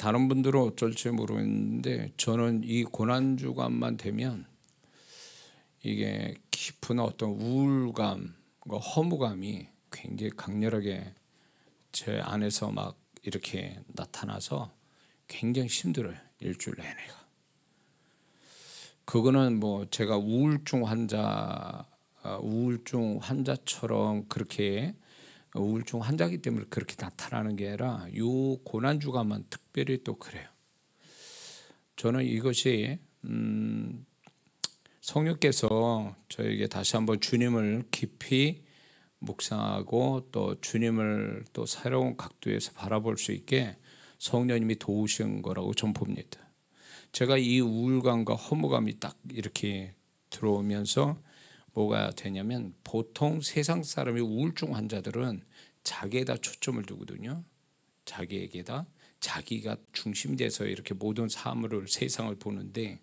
다른 분들은 어쩔지 모르겠는데 저는 이 고난주간만 되면 이게 깊은 어떤 우울감, 허무감이 굉장히 강렬하게 제 안에서 막 이렇게 나타나서 굉장히 힘들어요. 일주일 내내가. 그거는 뭐 제가 우울증 환자처럼 그렇게 우울증 환자이기 때문에 그렇게 나타나는 게 아니라 이 고난주간만 특별히 또 그래요. 저는 이것이 성령께서 저에게 다시 한번 주님을 깊이 묵상하고 또 주님을 또 새로운 각도에서 바라볼 수 있게 성령님이 도우신 거라고 전 봅니다. 제가 이 우울감과 허무감이 딱 이렇게 들어오면서 뭐가 되냐면, 보통 세상 사람이 우울증 환자들은 자기에다 초점을 두거든요. 자기에게다, 자기가 중심이 돼서 이렇게 모든 사물을, 세상을 보는데,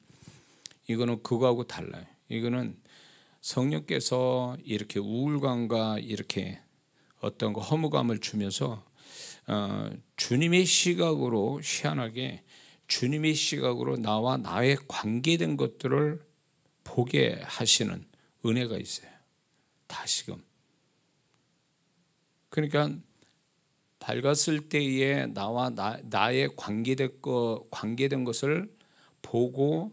이거는 그거하고 달라요. 이거는 성령께서 이렇게 우울감과 이렇게 어떤 거 허무감을 주면서 주님의 시각으로, 희한하게 주님의 시각으로 나와 나의 관계된 것들을 보게 하시는 은혜가 있어요. 다시금. 그러니까 밝았을 때에 나와 나의 관계된 것을 보고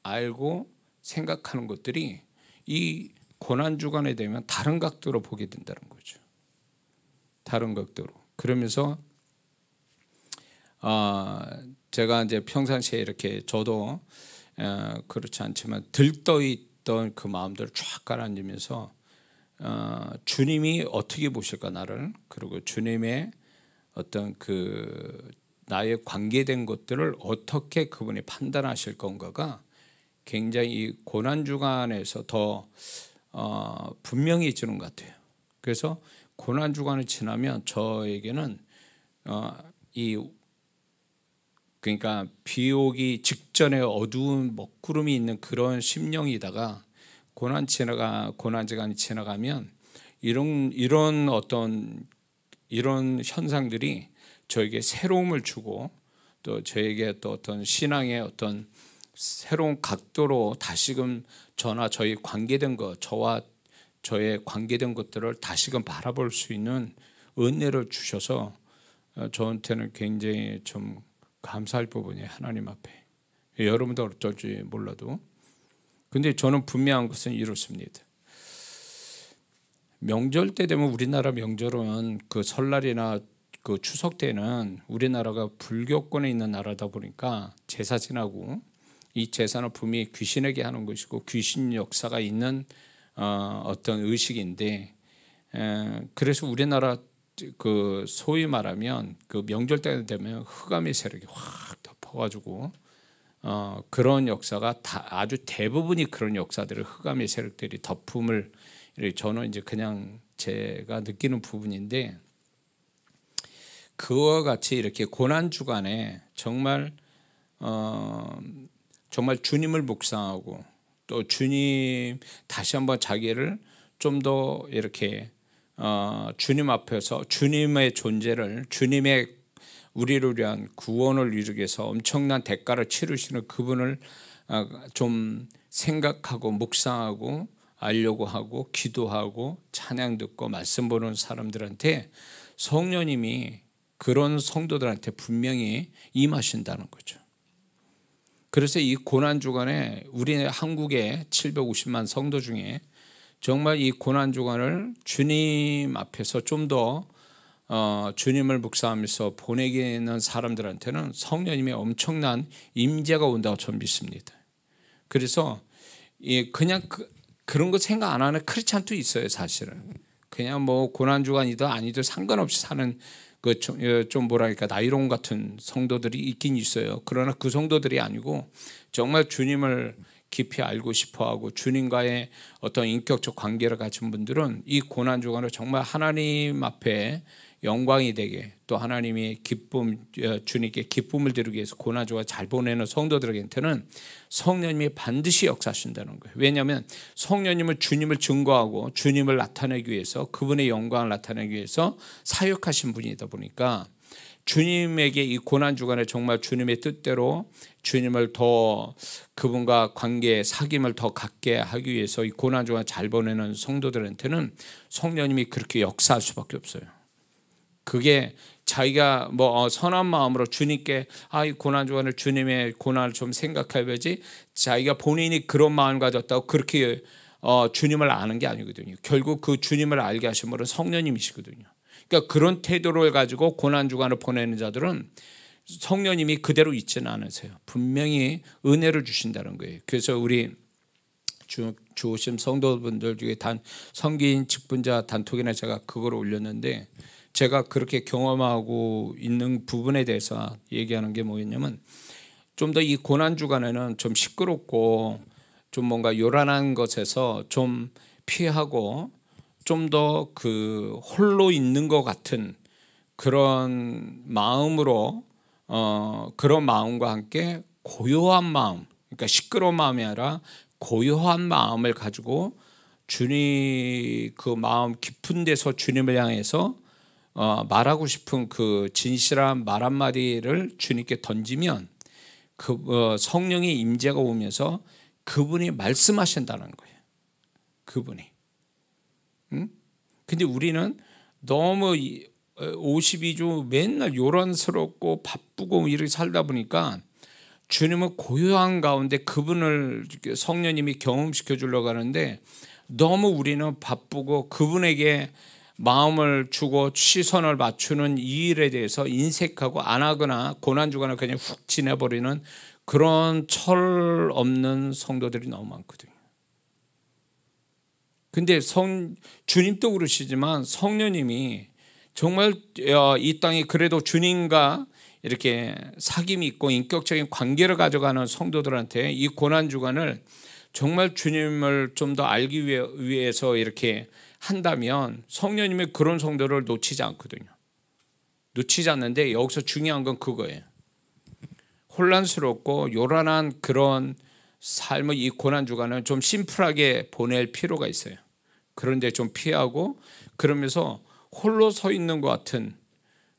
알고 생각하는 것들이 이 고난주간에 되면 다른 각도로 보게 된다는 거죠. 다른 각도로. 그러면서 제가 이제 평상시에 이렇게 저도 그렇지 않지만 들떠있던 그 마음들을 쫙 가라앉으면서 주님이 어떻게 보실까 나를, 그리고 주님의 어떤 그 나의 관계된 것들을 어떻게 그분이 판단하실 건가가 굉장히 이 고난주간에서 더 분명해지는 것 같아요. 그래서 고난주간을 지나면 저에게는 그러니까 비오기 직전에 어두운 먹구름이 있는 그런 심령이다가 고난주간이 지나가면 이런 어떤 이런 현상들이 저에게 새로움을 주고 또 저에게 또 어떤 신앙의 어떤 새로운 각도로 다시금 저희 관계된 것, 저와 저의 관계된 것들을 다시금 바라볼 수 있는 은혜를 주셔서 저한테는 굉장히 좀 감사할 부분이 하나님 앞에. 여러분도 어쩔지 몰라도. 근데 저는 분명한 것은 이렇습니다. 명절 때 되면, 우리나라 명절은 그 설날이나 그 추석 때는 우리나라가 불교권에 있는 나라다 보니까 제사 지나고, 이 제사는 분명히 귀신에게 하는 것이고 귀신 역사가 있는 어떤 의식인데, 그래서 우리나라 그 소위 말하면 그 명절 때 되면 흑암의 세력이 확 덮어가지고 그런 역사가 아주 대부분이 그런 역사들을 흑암의 세력들이 덮음을, 저는 이제 그냥 제가 느끼는 부분인데, 그와 같이 이렇게 고난주간에 정말 주님을 묵상하고 또 주님 다시 한번 자기를 좀 더 이렇게 주님 앞에서 주님의 존재를, 주님의 우리를 위한 구원을 이루기 위해서 엄청난 대가를 치르시는 그분을 좀 생각하고 묵상하고 알려고 하고 기도하고 찬양 듣고 말씀 보는 사람들한테 성령님이 그런 성도들한테 분명히 임하신다는 거죠. 그래서 이 고난주간에 우리 한국의 750만 성도 중에 정말 이 고난주간을 주님 앞에서 좀 더 주님을 묵상하면서 보내기는 사람들한테는 성령님의 엄청난 임재가 온다고 저는 믿습니다. 그래서 그냥 그런 거 생각 안 하는 크리스찬도 있어요. 사실은 그냥 뭐 고난주간이든 아니든 상관없이 사는 좀 뭐랄까 나이론 같은 성도들이 있긴 있어요. 그러나 그 성도들이 아니고 정말 주님을 깊이 알고 싶어하고 주님과의 어떤 인격적 관계를 가진 분들은 이 고난주간을 정말 하나님 앞에 영광이 되게, 또 하나님이 주님께 기쁨을 드리기 위해서 고난주간 잘 보내는 성도들에게는 성령님이 반드시 역사하신다는 거예요. 왜냐하면 성령님은 주님을 증거하고 주님을 나타내기 위해서, 그분의 영광을 나타내기 위해서 사역하신 분이다 보니까 주님에게 이 고난 주간에 정말 주님의 뜻대로 주님을 더 그분과 관계 사귐을 더 갖게 하기 위해서 이 고난 주간 잘 보내는 성도들한테는 성령님이 그렇게 역사할 수밖에 없어요. 그게 자기가 뭐 선한 마음으로 주님께 이 고난 주간에 주님의 고난을 좀 생각해야지, 자기가 본인이 그런 마음을 가졌다고 그렇게 주님을 아는 게 아니거든요. 결국 그 주님을 알게 하신 분은 성령님이시거든요. 그러니까 그런 태도를 가지고 고난 주간을 보내는 자들은 성령님이 그대로 있지는 않으세요. 분명히 은혜를 주신다는 거예요. 그래서 우리 주오심 성도분들 중에 성기인 직분자 단톡이나 제가 그걸 올렸는데, 제가 그렇게 경험하고 있는 부분에 대해서 얘기하는 게 뭐였냐면, 좀 더 이 고난 주간에는 좀 시끄럽고 좀 뭔가 요란한 것에서 좀 피하고 좀 더 그 홀로 있는 것 같은 그런 마음으로 그런 마음과 함께 고요한 마음, 그러니까 시끄러운 마음이 아니라 고요한 마음을 가지고 주님 그 마음 깊은 데서 주님을 향해서 말하고 싶은 그 진실한 말 한마디를 주님께 던지면 성령의 임재가 오면서 그분이 말씀하신다는 거예요. 그분이. 근데 우리는 너무 52주 맨날 요란스럽고 바쁘고 이렇게 살다 보니까 주님은 고요한 가운데 그분을 성령님이 경험시켜 주려고 하는데, 너무 우리는 바쁘고 그분에게 마음을 주고 시선을 맞추는 이 일에 대해서 인색하고 안 하거나 고난주간을 그냥 훅 지내버리는 그런 철 없는 성도들이 너무 많거든요. 근데 주님도 그러시지만 성령님이 정말 이 땅에 그래도 주님과 이렇게 사귐이 있고 인격적인 관계를 가져가는 성도들한테 이 고난주간을 정말 주님을 좀 더 알기 위해서 이렇게 한다면 성령님이 그런 성도를 놓치지 않거든요. 놓치지 않는데, 여기서 중요한 건 그거예요. 혼란스럽고 요란한 그런 삶의 이 고난주간은 좀 심플하게 보낼 필요가 있어요. 그런데 좀 피하고, 그러면서 홀로 서 있는 것 같은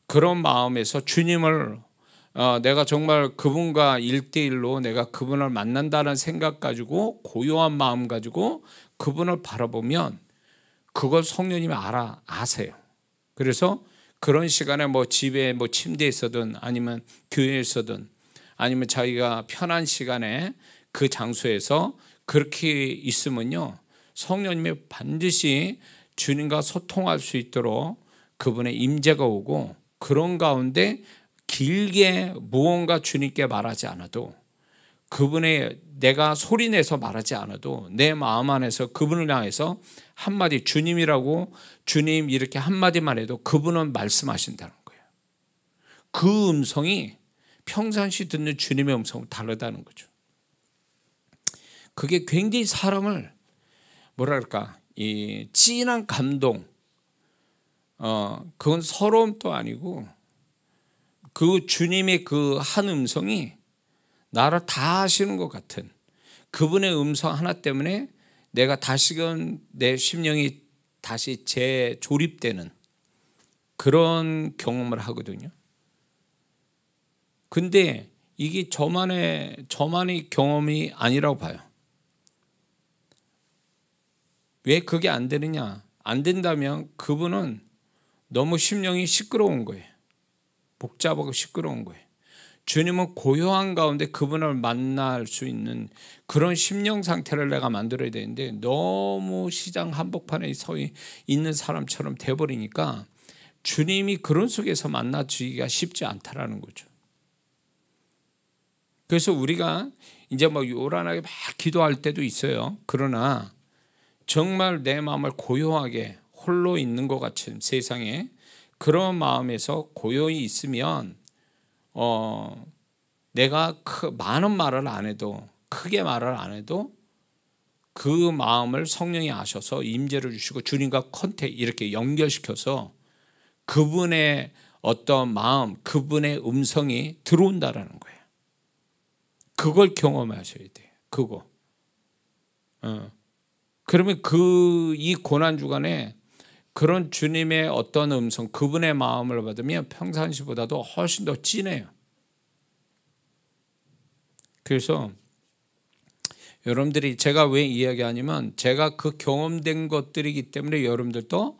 그런 마음에서 주님을 내가 정말 그분과 1대1로 내가 그분을 만난다는 생각 가지고 고요한 마음 가지고 그분을 바라보면 그걸 성령님이 아세요. 그래서 그런 시간에 뭐 집에 뭐 침대에 있어든 아니면 교회에 있어든 아니면 자기가 편한 시간에 그 장소에서 그렇게 있으면요, 성령님이 반드시 주님과 소통할 수 있도록 그분의 임재가 오고, 그런 가운데 길게 무언가 주님께 말하지 않아도, 그분의 내가 소리내서 말하지 않아도 내 마음 안에서 그분을 향해서 한마디 주님이라고 주님 이렇게 한마디만 해도 그분은 말씀하신다는 거예요. 그 음성이 평상시 듣는 주님의 음성은 다르다는 거죠. 그게 굉장히 사람을 뭐랄까 이 진한 감동, 그건 서러움도 아니고 그 주님의 그 한 음성이 나를 다 아시는 것 같은 그분의 음성 하나 때문에 내가 다시금 내 심령이 다시 재조립되는 그런 경험을 하거든요. 근데 이게 저만의 경험이 아니라고 봐요. 왜 그게 안 되느냐? 안 된다면 그분은 너무 심령이 시끄러운 거예요. 복잡하고 시끄러운 거예요. 주님은 고요한 가운데 그분을 만날 수 있는 그런 심령 상태를 내가 만들어야 되는데, 너무 시장 한복판에 서 있는 사람처럼 돼버리니까 주님이 그런 속에서 만나주기가 쉽지 않다라는 거죠. 그래서 우리가 이제 뭐 요란하게 막 기도할 때도 있어요. 그러나 정말 내 마음을 고요하게 홀로 있는 것 같은 세상에 그런 마음에서 고요히 있으면 내가 많은 말을 안 해도, 크게 말을 안 해도 그 마음을 성령이 아셔서 임재를 주시고 주님과 이렇게 연결시켜서 그분의 어떤 마음, 그분의 음성이 들어온다라는 거예요. 그걸 경험하셔야 돼요. 그거. 그러면 이 고난 주간에 그런 주님의 어떤 음성, 그분의 마음을 받으면 평상시보다도 훨씬 더 진해요. 그래서 여러분들이, 제가 왜 이야기하냐면 제가 그 경험된 것들이기 때문에 여러분들도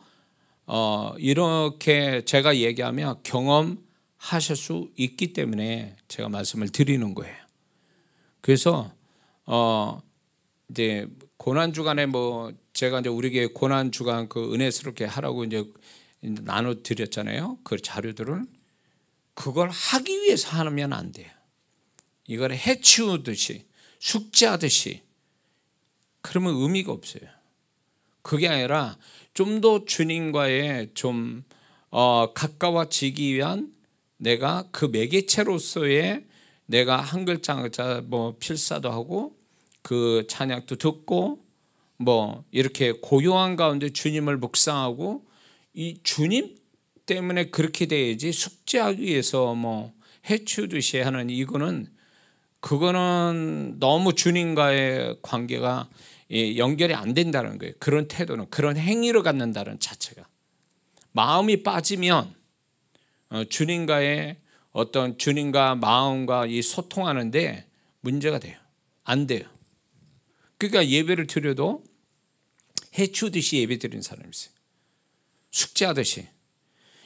이렇게 제가 얘기하면 경험하실 수 있기 때문에 제가 말씀을 드리는 거예요. 그래서 이제 고난 주간에 제가 이제 우리 교회 고난 주간 그 은혜스럽게 하라고 이제 나눠 드렸잖아요. 그 자료들을. 그걸 하기 위해서 하면 안 돼요. 이걸 해치우듯이 숙제하듯이 그러면 의미가 없어요. 그게 아니라 좀 더 주님과의 좀 가까워지기 위한 내가 그 매개체로서의 내가 한 글자 한 글자 필사도 하고 그 찬양도 듣고 이렇게 고요한 가운데 주님을 묵상하고 이 주님 때문에 그렇게 돼야지 숙제하기 위해서 해치우듯이 하는 그거는 너무 주님과의 관계가 연결이 안 된다는 거예요. 그런 태도는, 그런 행위를 갖는다는 자체가. 마음이 빠지면 주님과의 어떤 주님과 마음과 이 소통하는데 문제가 돼요. 안 돼요. 그러니까 예배를 드려도 해치우듯이 예배 드리는 사람이 있어요. 숙제하듯이.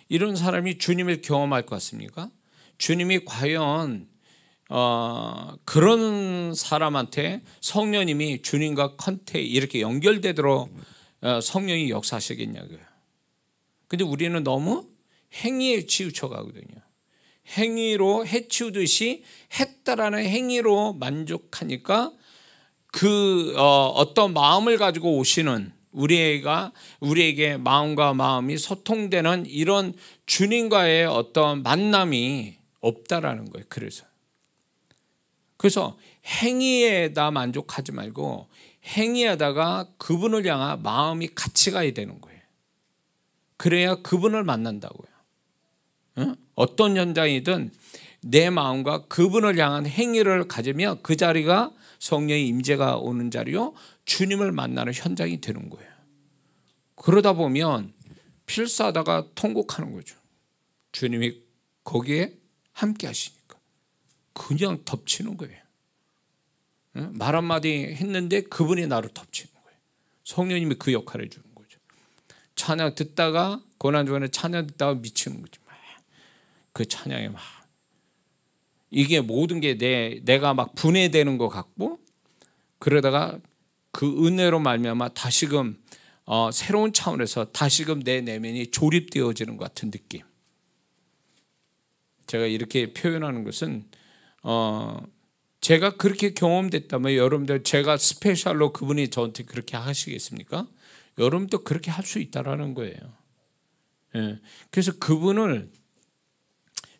이런 사람이 주님을 경험할 것 같습니까? 주님이 과연 그런 사람한테 성령님이 주님과 이렇게 연결되도록 성령이 역사하시겠냐고요. 근데 우리는 너무 행위에 치우쳐 가거든요. 행위로 해치우듯이 했다라는 행위로 만족하니까 어떤 마음을 가지고 오시는 우리에게 마음과 마음이 소통되는 이런 주님과의 어떤 만남이 없다라는 거예요. 그래서 행위에다 만족하지 말고 행위하다가 그분을 향한 마음이 같이 가야 되는 거예요. 그래야 그분을 만난다고요. 어떤 현장이든 내 마음과 그분을 향한 행위를 가지면 그 자리가 성령의 임재가 오는 자리요, 주님을 만나는 현장이 되는 거예요. 그러다 보면 필사하다가 통곡하는 거죠. 주님이 거기에 함께 하시니까 그냥 덮치는 거예요. 말 한마디 했는데 그분이 나를 덮치는 거예요. 성령님이 그 역할을 해주는 거죠. 찬양 듣다가, 고난주간에 찬양 듣다가 미치는 거죠. 그 찬양에 이게 모든 게 내가 분해되는 것 같고, 그러다가 그 은혜로 말미암아 다시금 새로운 차원에서 다시금 내 내면이 조립되어지는 것 같은 느낌. 제가 이렇게 표현하는 것은 제가 그렇게 경험됐다면 여러분들, 제가 스페셜로 그분이 저한테 그렇게 하시겠습니까? 여러분도 그렇게 할 수 있다라는 거예요. 그래서 그분을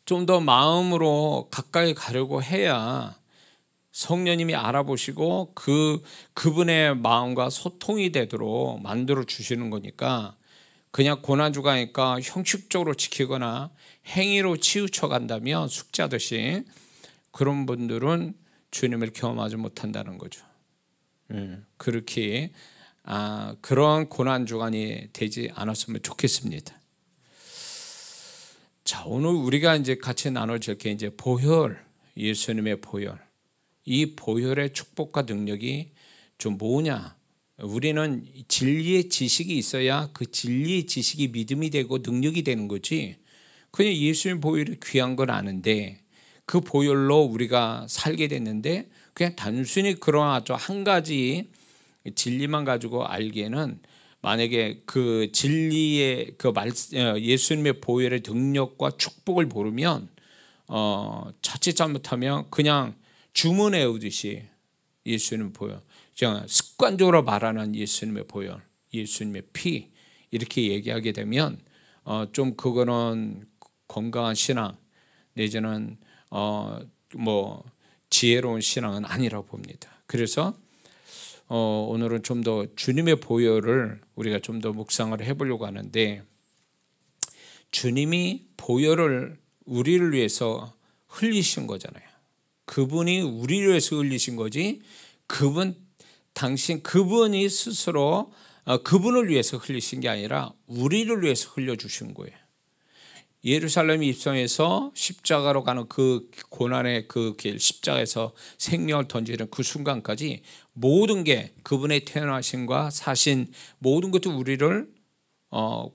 좀 더 마음으로 가까이 가려고 해야 성령님이 알아보시고 그분의 마음과 소통이 되도록 만들어 주시는 거니까, 그냥 고난주가니까 형식적으로 지키거나 행위로 치우쳐 간다면 숙제하듯이, 그런 분들은 주님을 경험하지 못한다는 거죠. 그렇게 그런 고난주간이 되지 않았으면 좋겠습니다. 자, 오늘 우리가 이제 같이 나눠질 게 이제 보혈, 예수님의 보혈. 이 보혈의 축복과 능력이 좀 뭐냐? 우리는 진리의 지식이 있어야 그 진리의 지식이 믿음이 되고 능력이 되는 거지. 그냥 예수님 보혈이 귀한 건 아는데 그 보혈로 우리가 살게 됐는데 그냥 단순히 그런 아주 한 가지 진리만 가지고 알기에는, 만약에 그 진리의 예수님의 보혈의 능력과 축복을 모르면 자칫 잘못하면 그냥 주문 외우듯이 예수님의 보혈, 습관적으로 말하는 예수님의 보혈, 예수님의 피 이렇게 얘기하게 되면 좀 그거는 건강한 신앙 내지는 지혜로운 신앙은 아니라고 봅니다. 그래서 오늘은 좀 더 주님의 보혈을 우리가 좀 더 묵상을 해보려고 하는데, 주님이 보혈을 우리를 위해서 흘리신 거잖아요. 그분이 우리를 위해서 흘리신 거지, 그분이 스스로 그분을 위해서 흘리신 게 아니라 우리를 위해서 흘려주신 거예요. 예루살렘 입성해서 십자가로 가는 그 고난의 그 길, 십자가에서 생명을 던지는 그 순간까지 모든 게 그분의 태어나심과 사신 모든 것도 우리를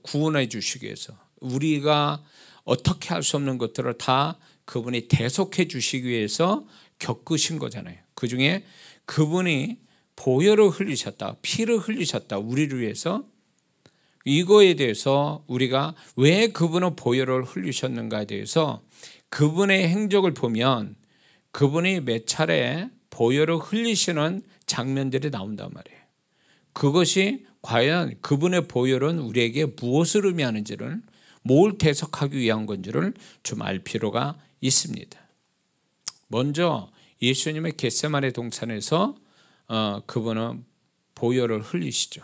구원해 주시기 위해서, 우리가 어떻게 할 수 없는 것들을 다 그분이 대속해 주시기 위해서 겪으신 거잖아요. 그 중에 그분이 보혈을 흘리셨다, 피를 흘리셨다, 우리를 위해서. 이거에 대해서 우리가 왜 그분은 보혈을 흘리셨는가에 대해서 그분의 행적을 보면 그분이 몇 차례 보혈을 흘리시는 장면들이 나온단 말이에요. 그것이 과연 그분의 보혈은 우리에게 무엇을 의미하는지를, 뭘 대속하기 위한 건지를 좀 알 필요가 있습니다. 먼저 예수님의 겟세마네 동산에서 그분은 보혈을 흘리시죠.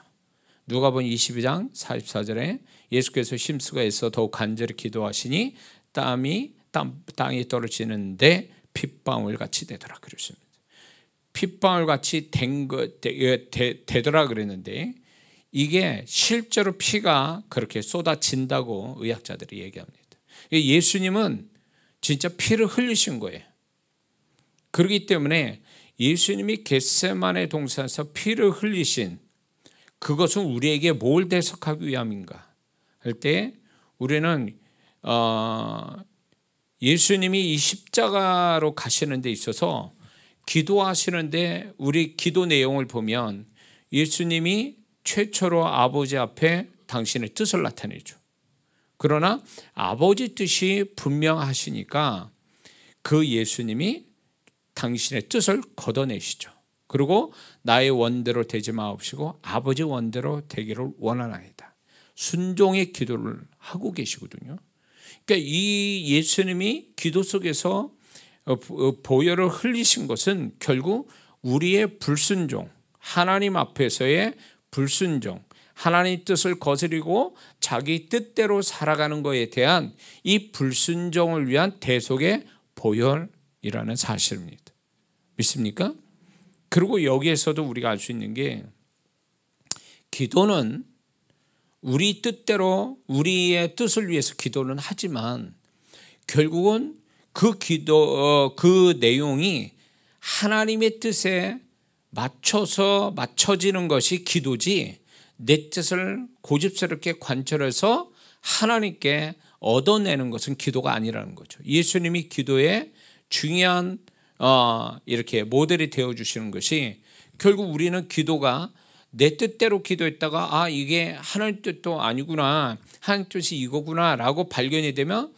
누가복음 22장 44절에 예수께서 심수가에서 더욱 간절히 기도하시니 땅이 떨어지는데 핏방울 같이 되더라 그랬습니다. 핏방울 같이 되더라 그랬는데, 이게 실제로 피가 그렇게 쏟아진다고 의학자들이 얘기합니다. 예수님은 진짜 피를 흘리신 거예요. 그렇기 때문에 예수님이 겟세마네 동산에서 피를 흘리신 그것은 우리에게 뭘 대속하기 위함인가 할 때, 우리는 예수님이 이 십자가로 가시는 데 있어서 기도하시는데, 우리 기도 내용을 보면 예수님이 최초로 아버지 앞에 당신의 뜻을 나타내죠. 그러나 아버지 뜻이 분명하시니까 그 예수님이 당신의 뜻을 걷어내시죠. 그리고 나의 원대로 되지 마옵시고 아버지 원대로 되기를 원하나이다. 순종의 기도를 하고 계시거든요. 그러니까 이 예수님이 기도 속에서 보혈을 흘리신 것은 결국 우리의 불순종, 하나님 앞에서의 불순종, 하나님 뜻을 거스리고 자기 뜻대로 살아가는 것에 대한 이 불순종을 위한 대속의 보혈이라는 사실입니다. 믿습니까? 그리고 여기에서도 우리가 알 수 있는 게, 기도는 우리 뜻대로 우리의 뜻을 위해서 기도는 하지만 결국은 그 내용이 하나님의 뜻에 맞춰지는 것이 기도지, 내 뜻을 고집스럽게 관철해서 하나님께 얻어내는 것은 기도가 아니라는 거죠. 예수님이 기도의 중요한 이렇게 모델이 되어주시는 것이, 결국 우리는 기도가 내 뜻대로 기도했다가 이게 하나님 뜻도 아니구나, 하나님 뜻이 이거구나 라고 발견이 되면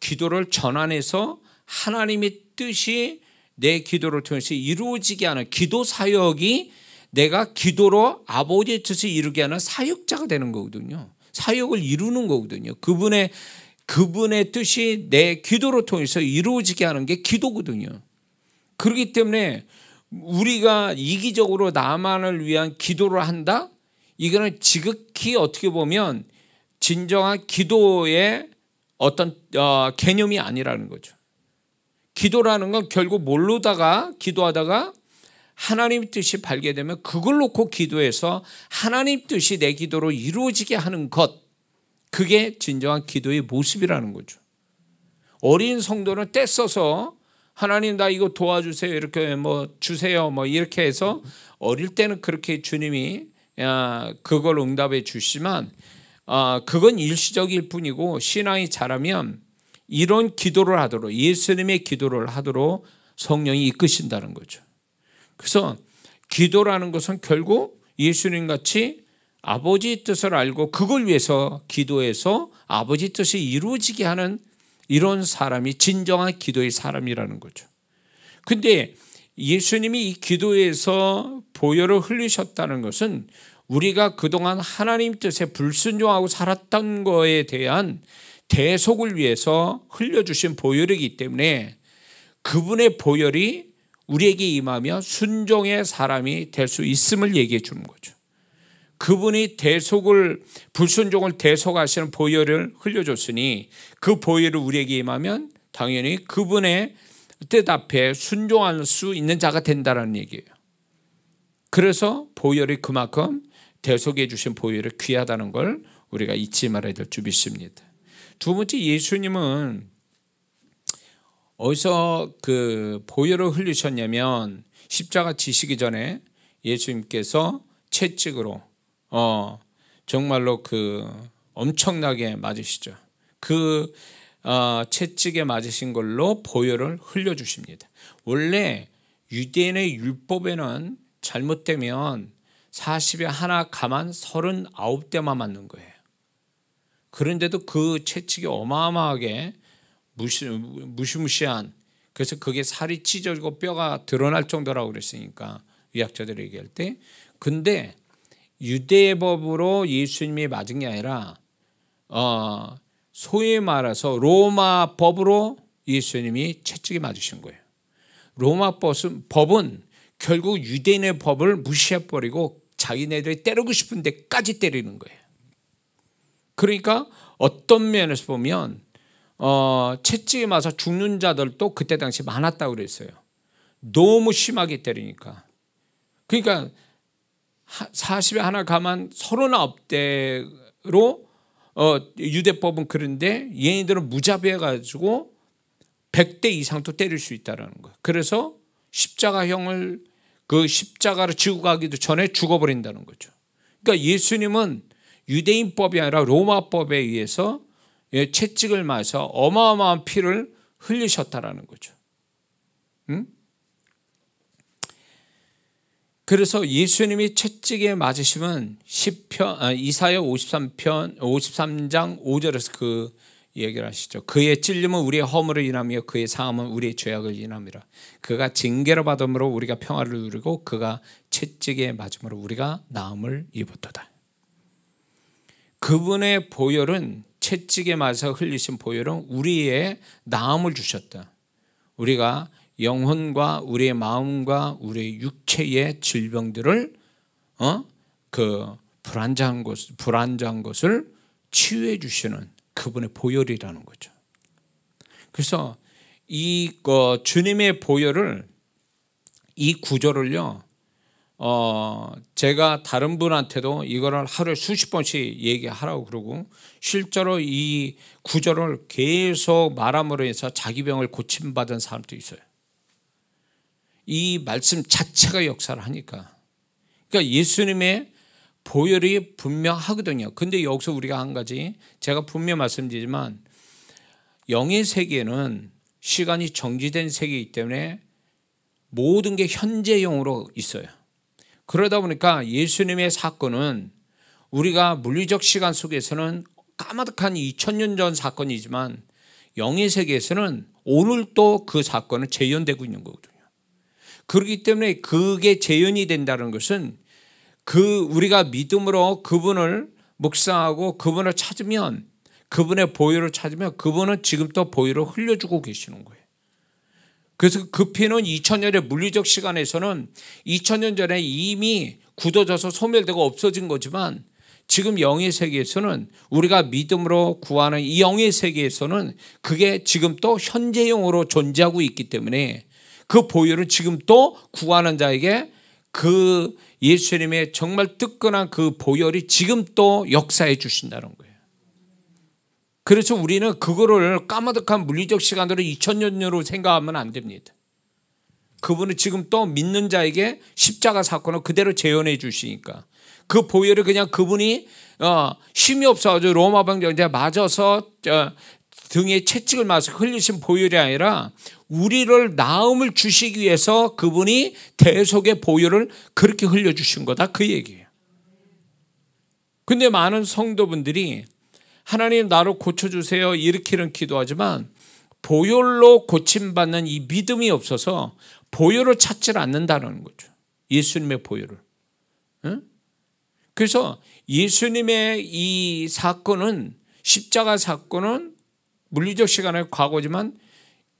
기도를 전환해서 하나님의 뜻이 내 기도를 통해서 이루어지게 하는 기도 사역이, 내가 기도로 아버지의 뜻을 이루게 하는 사역자가 되는 거거든요. 사역을 이루는 거거든요. 그분의 뜻이 내 기도를 통해서 이루어지게 하는 게 기도거든요. 그렇기 때문에 우리가 이기적으로 나만을 위한 기도를 한다? 이거는 지극히 어떻게 보면 진정한 기도의 어떤 개념이 아니라는 거죠. 기도라는 건 결국 모르다가 기도하다가 하나님 뜻이 발견되면 그걸 놓고 기도해서 하나님 뜻이 내 기도로 이루어지게 하는 것, 그게 진정한 기도의 모습이라는 거죠. 어린 성도는 떼써서 하나님 나 이거 도와주세요, 이렇게 주세요 이렇게 해서, 어릴 때는 그렇게 주님이 그걸 응답해 주시지만 그건 일시적일 뿐이고, 신앙이 자라면 이런 기도를 하도록, 예수님의 기도를 하도록 성령이 이끄신다는 거죠. 그래서 기도라는 것은 결국 예수님 같이 아버지 뜻을 알고 그걸 위해서 기도해서 아버지 뜻이 이루어지게 하는 이런 사람이 진정한 기도의 사람이라는 거죠. 근데 예수님이 이 기도에서 보혈을 흘리셨다는 것은 우리가 그동안 하나님 뜻에 불순종하고 살았던 거에 대한 대속을 위해서 흘려주신 보혈이기 때문에, 그분의 보혈이 우리에게 임하며 순종의 사람이 될 수 있음을 얘기해 주는 거죠. 그분이 불순종을 대속하시는 보혈을 흘려줬으니 그 보혈을 우리에게 임하면 당연히 그분의 뜻 앞에 순종할 수 있는 자가 된다는 얘기예요. 그래서 보혈이 그만큼 대속해 주신 보혈이 귀하다는 걸 우리가 잊지 말아야 될 줄 믿습니다. 두 번째, 예수님은 어디서 그 보혈을 흘리셨냐면 십자가 지시기 전에 예수님께서 채찍으로 정말로 그 엄청나게 맞으시죠. 그 채찍에 맞으신 걸로 보혈을 흘려주십니다. 원래 유대인의 율법에는 잘못되면 40에 하나 가만 39대만 맞는 거예요. 그런데도 그 채찍이 어마어마하게 무시무시한, 그래서 그게 살이 찢어지고 뼈가 드러날 정도라고 그랬으니까 의학자들이 얘기할 때. 근데 유대의 법으로 예수님이 맞은 게 아니라 소위 말해서 로마 법으로 예수님이 채찍에 맞으신 거예요. 로마 법은 결국 유대인의 법을 무시해버리고 자기네들이 때리고 싶은 데까지 때리는 거예요. 그러니까 어떤 면에서 보면 채찍에 맞아 죽는 자들도 그때 당시 많았다고 그랬어요. 너무 심하게 때리니까. 그러니까 40에 하나 가만 39대로 유대법은 그런데 얘네들은 무자비해가지고 100대 이상도 때릴 수 있다는 거예요. 그래서 십자가형을 그 십자가를 지고 가기도 전에 죽어버린다는 거죠. 그러니까 예수님은 유대인법이 아니라 로마법에 의해서 채찍을 맞아서 어마어마한 피를 흘리셨다라는 거죠. 응? 그래서 예수님이 채찍에 맞으시면 이사야 53장 5절에서 그 얘기를 하시죠. 그의 찔림은 우리의 허물을 인하며 그의 상함은 우리의 죄악을 인함이라. 그가 징계를 받음으로 우리가 평화를 누리고 그가 채찍에 맞음으로 우리가 나음을 입었도다. 그분의 보혈은, 채찍에 맞아서 흘리신 보혈은 우리의 나음을 주셨다. 우리가 영혼과 우리의 마음과 우리의 육체의 질병들을 불안정한 것을 치유해 주시는 그분의 보혈이라는 거죠. 그래서 이 주님의 보혈을, 이 구절을요, 제가 다른 분한테도 이거를 하루에 수십 번씩 얘기하라고 그러고, 실제로 이 구절을 계속 말함으로 해서 자기 병을 고침받은 사람도 있어요. 이 말씀 자체가 역사를 하니까. 그러니까 예수님의 보혈이 분명하거든요. 근데 여기서 우리가 한 가지, 제가 분명 말씀드리지만 영의 세계는 시간이 정지된 세계이기 때문에 모든 게 현재형으로 있어요. 그러다 보니까 예수님의 사건은 우리가 물리적 시간 속에서는 까마득한 2000년 전 사건이지만 영의 세계에서는 오늘도 그 사건은 재현되고 있는 거거든요. 그렇기 때문에 그게 재현이 된다는 것은 우리가 믿음으로 그분을 묵상하고 그분을 찾으면, 그분의 보혈을 찾으면 그분은 지금 또 보혈을 흘려주고 계시는 거예요. 그래서 그 피는 2000년의 물리적 시간에서는 2000년 전에 이미 굳어져서 소멸되고 없어진 거지만 지금 영의 세계에서는, 우리가 믿음으로 구하는 이 영의 세계에서는 그게 지금 또 현재형으로 존재하고 있기 때문에 그 보혈은 지금 또 구하는 자에게 그 예수님의 정말 뜨끈한 그 보혈이 지금 또 역사해 주신다는 거예요. 그래서 우리는 그거를 까마득한 물리적 시간으로 2000년으로 생각하면 안 됩니다. 그분은 지금 또 믿는 자에게 십자가 사건을 그대로 재현해 주시니까 그 보혈을 그냥 그분이 힘이 없어가지고 로마 병정에 맞아서 등에 채찍을 맞아서 흘리신 보혈이 아니라 우리를 나음을 주시기 위해서 그분이 대속의 보혈을 그렇게 흘려주신 거다, 그 얘기예요. 근데 많은 성도분들이 하나님 나를 고쳐주세요 이렇게는 기도하지만 보혈로 고침받는 이 믿음이 없어서 보혈을 찾지 않는다는 거죠. 예수님의 보혈을. 그래서 예수님의 이 사건은, 십자가 사건은 물리적 시간의 과거지만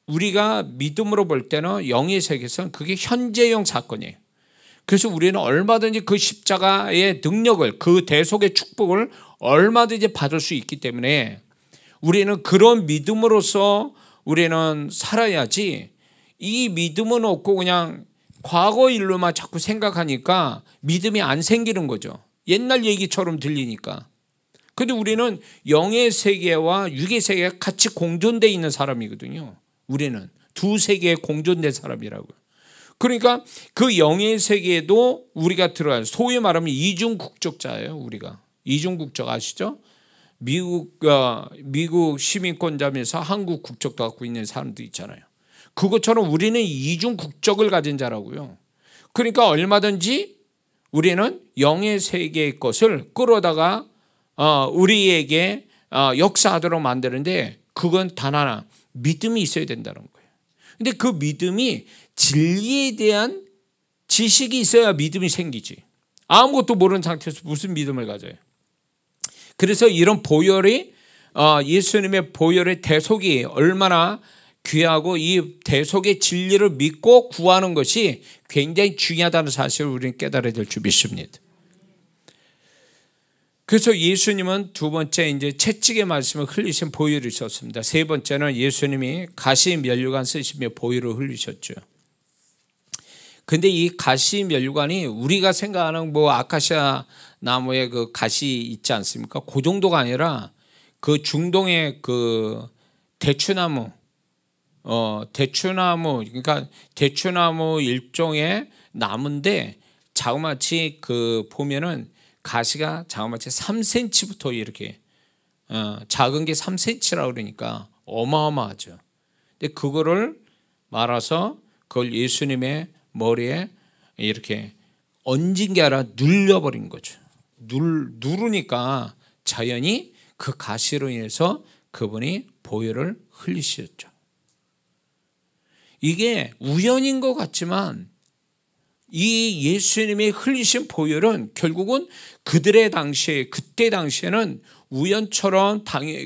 우리가 믿음으로 볼 때는 영의 세계에서는 그게 현재형 사건이에요. 그래서 우리는 얼마든지 그 십자가의 능력을, 그 대속의 축복을 얼마든지 받을 수 있기 때문에 우리는 그런 믿음으로서 우리는 살아야지, 이 믿음은 없고 그냥 과거 일로만 자꾸 생각하니까 믿음이 안 생기는 거죠. 옛날 얘기처럼 들리니까. 근데 우리는 영의 세계와 육의 세계가 같이 공존되어 있는 사람이거든요. 우리는 두 세계에 공존된 사람이라고요. 그러니까 그 영의 세계에도 우리가 들어가요. 소위 말하면 이중국적자예요. 우리가 이중국적 아시죠? 미국 시민권자면서 한국 국적도 갖고 있는 사람도 있잖아요. 그것처럼 우리는 이중국적을 가진 자라고요. 그러니까 얼마든지 우리는 영의 세계의 것을 끌어다가 우리에게 역사하도록 만드는데, 그건 단 하나, 믿음이 있어야 된다는 거예요. 근데 그 믿음이 진리에 대한 지식이 있어야 믿음이 생기지. 아무것도 모르는 상태에서 무슨 믿음을 가져요. 그래서 이런 보혈이 예수님의 보혈의 대속이 얼마나 귀하고 이 대속의 진리를 믿고 구하는 것이 굉장히 중요하다는 사실을 우리는 깨달아야 될 줄 믿습니다. 그래서 예수님은 두 번째 이제 채찍의 말씀을 흘리신 보혈이 있었습니다. 세 번째는 예수님이 가시 면류관 쓰시며 보혈을 흘리셨죠. 근데 이 가시 면류관이 우리가 생각하는 뭐 아카시아 나무의 그 가시 있지 않습니까? 그 정도가 아니라 그 중동의 그 대추나무, 그러니까 대추나무 일종의 나무인데 자그마치 그 보면은 가시가 자그마치 3cm부터 이렇게 작은 게 3cm라고 그러니까 어마어마하죠. 근데 그거를 말아서 그걸 예수님의 머리에 이렇게 얹은 게 아니라 눌려버린 거죠. 누르니까 자연히 그 가시로 인해서 그분이 보혈을 흘리셨죠. 이게 우연인 것 같지만 이 예수님이 흘리신 보혈은 결국은 그때 당시에는 우연처럼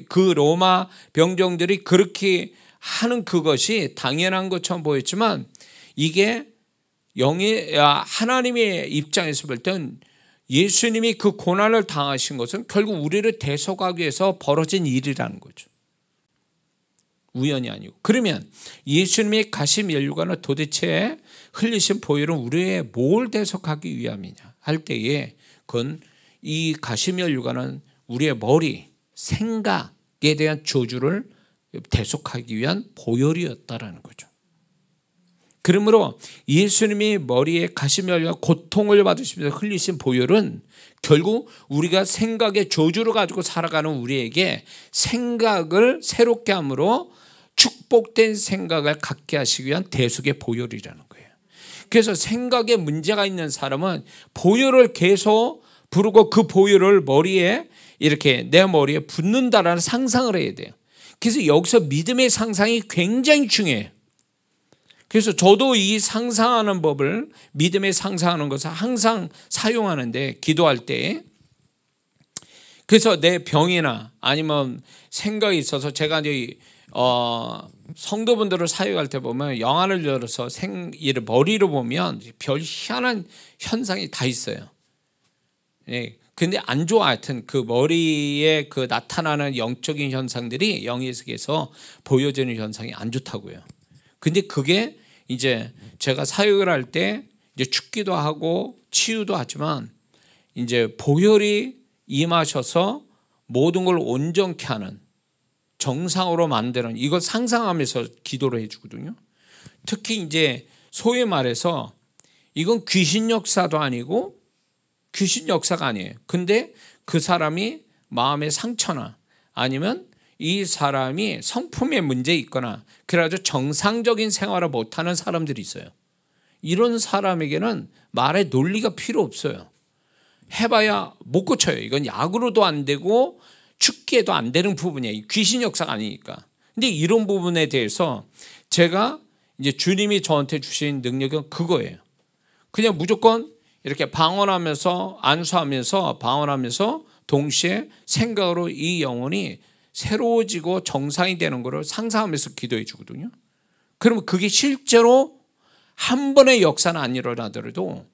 그 로마 병정들이 그렇게 하는 그것이 당연한 것처럼 보였지만, 이게 하나님의 입장에서 볼 땐 예수님이 그 고난을 당하신 것은 결국 우리를 대속하기 위해서 벌어진 일이라는 거죠. 우연이 아니고. 그러면 예수님의 가시 면류관을 도대체 흘리신 보혈은 우리의 뭘 대속하기 위함이냐 할 때에, 그건 이 가시 면류관은 우리의 머리, 생각에 대한 저주를 대속하기 위한 보혈이었다라는 거죠. 그러므로 예수님이 머리에 가시 면류관 고통을 받으시면서 흘리신 보혈은 결국 우리가 생각의 저주를 가지고 살아가는 우리에게 생각을 새롭게 함으로 축복된 생각을 갖게 하시기 위한 대속의 보혈이라는 거예요. 그래서 생각에 문제가 있는 사람은 보혈을 계속 부르고 그 보혈을 머리에 이렇게 내 머리에 붓는다라는 상상을 해야 돼요. 그래서 여기서 믿음의 상상이 굉장히 중요해요. 그래서 저도 이 상상하는 법을, 믿음의 상상하는 것을 항상 사용하는데, 기도할 때. 그래서 내 병이나 아니면 생각이 있어서 제가 이제 성도분들을 사역할 때 보면 영안을 열어서 머리로 보면 별 희한한 현상이 다 있어요. 예. 근데 안 좋아. 하여튼 그 머리에 그 나타나는 영적인 현상들이 영의 세계에서 보여지는 현상이 안 좋다고요. 근데 그게 이제 제가 사역을 할 때 이제 죽기도 하고 치유도 하지만, 이제 보혈이 임하셔서 모든 걸 온전케 하는, 정상으로 만드는, 이걸 상상하면서 기도를 해주거든요. 특히 이제 소위 말해서 이건 귀신 역사도 아니고 귀신 역사가 아니에요. 근데 그 사람이 마음의 상처나 아니면 이 사람이 성품에 문제 있거나 그래가지고 정상적인 생활을 못하는 사람들이 있어요. 이런 사람에게는 말의 논리가 필요 없어요. 해봐야 못 고쳐요. 이건 약으로도 안 되고 죽기에도 안 되는 부분이에요. 귀신 역사가 아니니까. 근데 이런 부분에 대해서 제가 이제 주님이 저한테 주신 능력은 그거예요. 그냥 무조건 이렇게 방언하면서 안수하면서 방언하면서 동시에 생각으로 이 영혼이 새로워지고 정상이 되는 것을 상상하면서 기도해 주거든요. 그러면 그게 실제로 한 번의 역사는 안 일어나더라도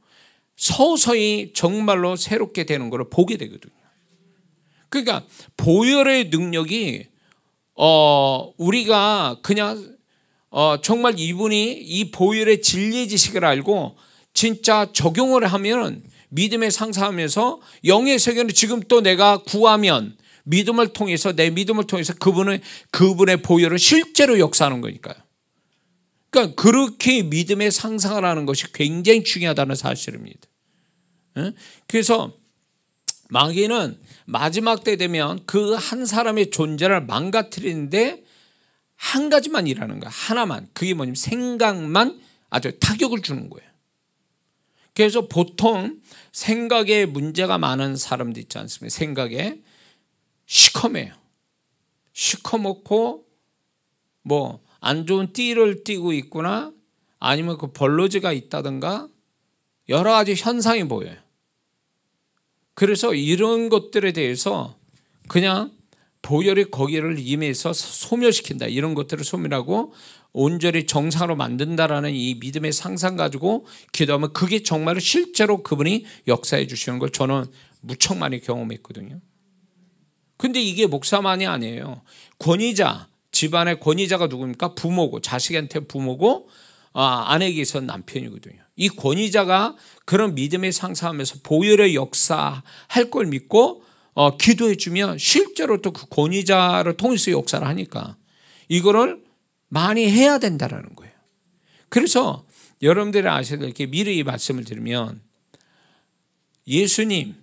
서서히 정말로 새롭게 되는 것을 보게 되거든요. 그러니까 보혈의 능력이 우리가 그냥 정말 이분이 이 보혈의 진리의 지식을 알고 진짜 적용을 하면 믿음에 상상하면서 영의 세계는 지금 또 내가 구하면 믿음을 통해서 내 믿음을 통해서 그분의 보혈을 실제로 역사하는 거니까요. 그러니까 그렇게 믿음의 상상을 하는 것이 굉장히 중요하다는 사실입니다. 그래서 마귀는 마지막 때 되면 그 한 사람의 존재를 망가뜨리는데 한 가지만 일하는 거야. 하나만. 그게 뭐냐면 생각만 아주 타격을 주는 거예요. 그래서 보통 생각에 문제가 많은 사람들 있지 않습니까? 생각에 시커매요. 시커멓고 뭐 안 좋은 띠를 띠고 있거나 아니면 그 벌로지가 있다든가 여러 가지 현상이 보여요. 그래서 이런 것들에 대해서 그냥 보혈이 거기를 임해서 소멸시킨다. 이런 것들을 소멸하고 온전히 정상으로 만든다라는 이 믿음의 상상 가지고 기도하면 그게 정말로 실제로 그분이 역사해 주시는 걸 저는 무척 많이 경험했거든요. 근데 이게 목사만이 아니에요. 권위자, 집안의 권위자가 누굽니까? 부모고, 자식한테 부모고, 아내에게서 남편이거든요. 이 권위자가 그런 믿음의 상상하면서 보혈의 역사할 걸 믿고 기도해 주면 실제로 또 그 권위자를 통해서 역사를 하니까 이거를 많이 해야 된다라는 거예요. 그래서 여러분들이 아셔야 될 게 미리 이 말씀을 드리면 예수님의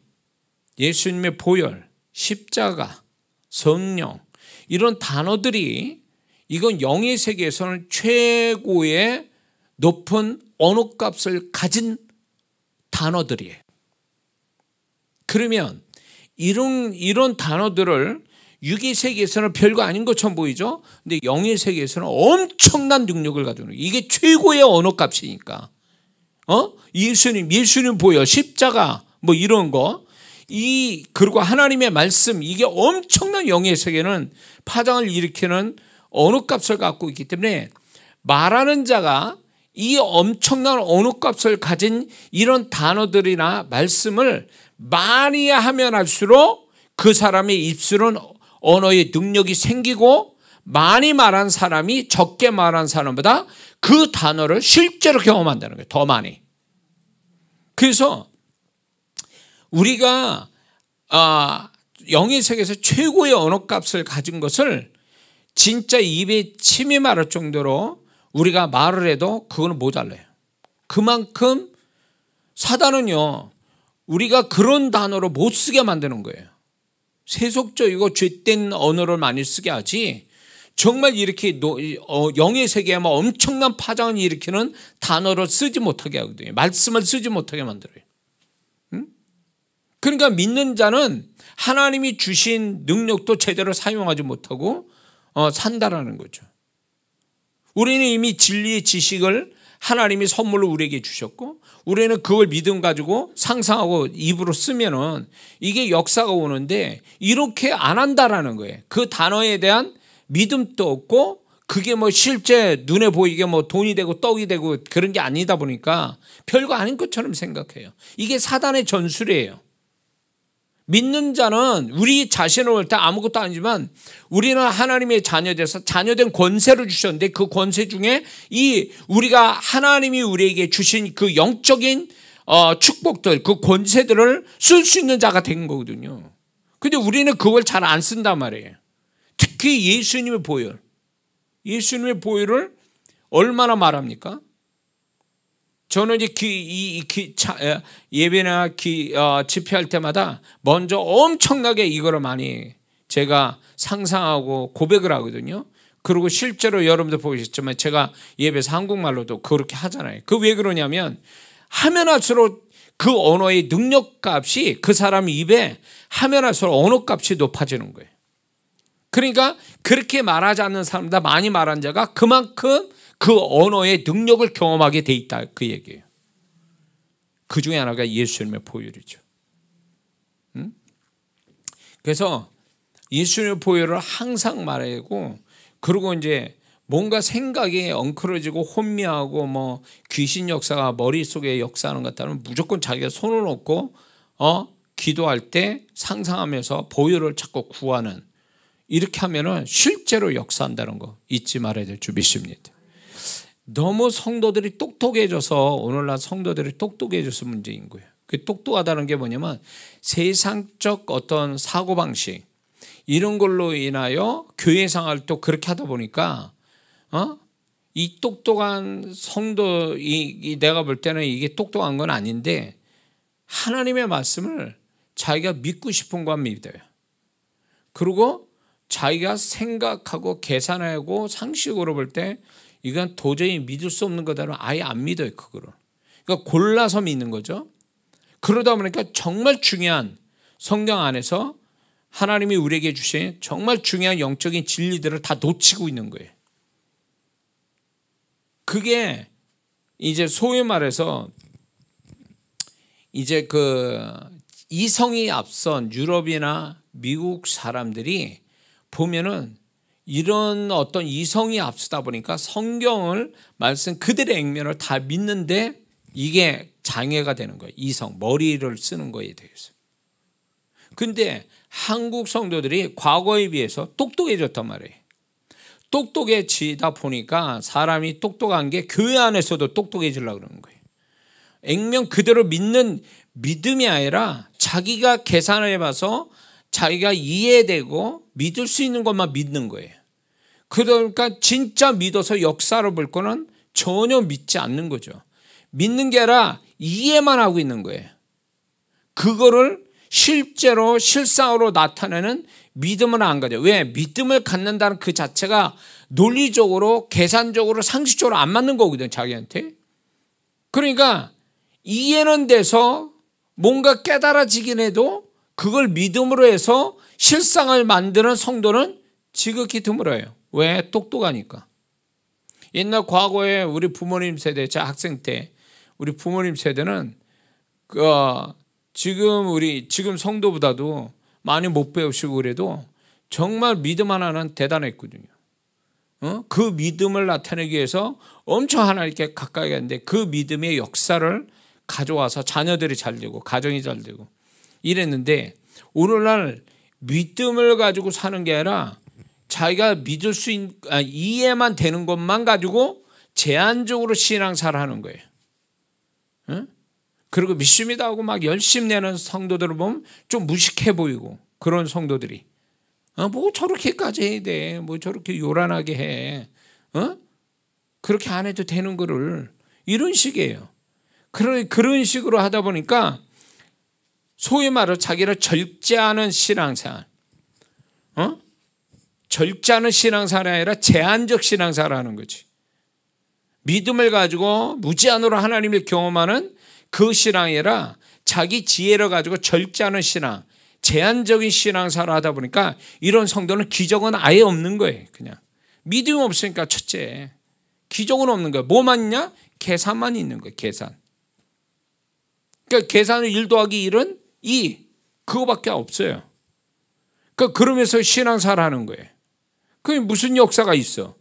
보혈, 십자가, 성령 이런 단어들이 이건 영의 세계에서는 최고의 높은 언어값을 가진 단어들이에요. 그러면 이런 단어들을 육의 세계에서는 별거 아닌 것처럼 보이죠. 근데 영의 세계에서는 엄청난 능력을 가지고 있는 거예요. 이게 최고의 언어값이니까. 예수님 보여 십자가 뭐 이런 거. 그리고 하나님의 말씀 이게 엄청난 영의 세계는 파장을 일으키는 언어값을 갖고 있기 때문에 말하는 자가 이 엄청난 언어값을 가진 이런 단어들이나 말씀을 많이 하면 할수록 그 사람의 입술은 언어의 능력이 생기고 많이 말한 사람이 적게 말한 사람보다 그 단어를 실제로 경험한다는 거예요. 더 많이. 그래서 우리가 영의 세계에서 최고의 언어값을 가진 것을 진짜 입에 침이 마를 정도로 우리가 말을 해도 그거는 모자라요. 그만큼 사단은요 우리가 그런 단어로 못 쓰게 만드는 거예요. 세속적이고 죄된 언어를 많이 쓰게 하지 정말 이렇게 영의 세계에만 엄청난 파장을 일으키는 단어를 쓰지 못하게 하거든요. 말씀을 쓰지 못하게 만들어요. 그러니까 믿는 자는 하나님이 주신 능력도 제대로 사용하지 못하고 산다라는 거죠. 우리는 이미 진리의 지식을 하나님이 선물로 우리에게 주셨고 우리는 그걸 믿음 가지고 상상하고 입으로 쓰면은 이게 역사가 오는데 이렇게 안 한다라는 거예요. 그 단어에 대한 믿음도 없고 그게 뭐 실제 눈에 보이게 뭐 돈이 되고 떡이 되고 그런 게 아니다 보니까 별거 아닌 것처럼 생각해요. 이게 사단의 전술이에요. 믿는 자는 우리 자신을 볼 때 아무것도 아니지만 우리는 하나님의 자녀돼서 자녀된 권세를 주셨는데 그 권세 중에 우리가 하나님이 우리에게 주신 그 영적인 축복들 그 권세들을 쓸 수 있는 자가 된 거거든요. 근데 우리는 그걸 잘 안 쓴단 말이에요. 특히 예수님의 보혈을 얼마나 말합니까? 저는 이제 예배나 집회할 때마다 먼저 엄청나게 이거를 많이 제가 상상하고 고백을 하거든요. 그리고 실제로 여러분들 보셨지만 제가 예배에서 한국말로도 그렇게 하잖아요. 그 왜 그러냐면 하면 할수록 그 언어의 능력값이 그 사람 입에 하면 할수록 언어값이 높아지는 거예요. 그러니까 그렇게 말하지 않는 사람보다 많이 말한 자가 그만큼 그 언어의 능력을 경험하게 돼 있다 그 얘기예요. 그 중에 하나가 예수님의 보혈이죠. 그래서 예수님의 보혈을 항상 말하고 그리고 이제 뭔가 생각이 엉클어지고 혼미하고 뭐 귀신 역사가 머릿속에 역사하는 것 같다면 무조건 자기가 손을 놓고 기도할 때 상상하면서 보혈을 자꾸 구하는 이렇게 하면은 실제로 역사한다는 거 잊지 말아야 될 줄 믿습니다. 너무 성도들이 똑똑해져서 오늘날 성도들이 똑똑해져서 문제인 거예요. 그 똑똑하다는 게 뭐냐면 세상적 어떤 사고방식 이런 걸로 인하여 교회 생활을 또 그렇게 하다 보니까 이 똑똑한 성도 내가 볼 때는 이게 똑똑한 건 아닌데 하나님의 말씀을 자기가 믿고 싶은 것만 믿어요. 그리고 자기가 생각하고 계산하고 상식으로 볼 때 이건 도저히 믿을 수 없는 거다는 아예 안 믿어요. 그거를. 그러니까 골라서 믿는 거죠. 그러다 보니까 정말 중요한 성경 안에서 하나님이 우리에게 주신 정말 중요한 영적인 진리들을 다 놓치고 있는 거예요. 그게 이제 소위 말해서 이제 이성이 앞선 유럽이나 미국 사람들이 보면은 이런 어떤 이성이 앞서다 보니까 성경을 말씀 그들의 액면을 다 믿는데 이게 장애가 되는 거예요. 이성, 머리를 쓰는 거에 대해서. 근데 한국 성도들이 과거에 비해서 똑똑해졌단 말이에요. 똑똑해지다 보니까 사람이 똑똑한 게 교회 안에서도 똑똑해지려고 그러는 거예요. 액면 그대로 믿는 믿음이 아니라 자기가 계산을 해봐서 자기가 이해되고 믿을 수 있는 것만 믿는 거예요. 그러니까 진짜 믿어서 역사를 볼 거는 전혀 믿지 않는 거죠. 믿는 게 아니라 이해만 하고 있는 거예요. 그거를 실제로 실상으로 나타내는 믿음은 안 가져요. 왜? 믿음을 갖는다는 그 자체가 논리적으로 계산적으로 상식적으로 안 맞는 거거든요. 자기한테. 그러니까 이해는 돼서 뭔가 깨달아지긴 해도 그걸 믿음으로 해서 실상을 만드는 성도는 지극히 드물어요. 왜? 똑똑하니까. 옛날 과거에 우리 부모님 세대, 제 학생 때 우리 부모님 세대는 지금 성도보다도 많이 못 배우시고 그래도 정말 믿음 하나는 대단했거든요. 그 믿음을 나타내기 위해서 엄청 하나님께 가까이 갔는데 그 믿음의 역사를 가져와서 자녀들이 잘 되고 가정이 잘 되고 이랬는데 오늘날 믿음을 가지고 사는 게 아니라 자기가 믿을 수 있는 이해만 되는 것만 가지고 제한적으로 신앙생활을 하는 거예요. 그리고 믿습니다 하고 막 열심히 내는 성도들을 보면 좀 무식해 보이고 그런 성도들이 뭐 저렇게까지 해야 돼. 뭐 저렇게 요란하게 해. 그렇게 안 해도 되는 거를 이런 식이에요. 그런 식으로 하다 보니까 소위 말해 자기를 절제하는 신앙생활. 절제하는 신앙생활이 아니라 제한적 신앙생활을 하는 거지. 믿음을 가지고 무제한으로 하나님을 경험하는 그 신앙이 아니라 자기 지혜를 가지고 절제하는 신앙, 제한적인 신앙생활을 하다 보니까 이런 성도는 기적은 아예 없는 거예요. 그냥 믿음이 없으니까 첫째 기적은 없는 거예요. 뭐만 있냐? 계산만 있는 거예요. 계산. 그러니까 계산은 1 더하기 1은 2 그거밖에 없어요. 그러니까 그러면서 신앙생활 하는 거예요. 그게 무슨 역사가 있어?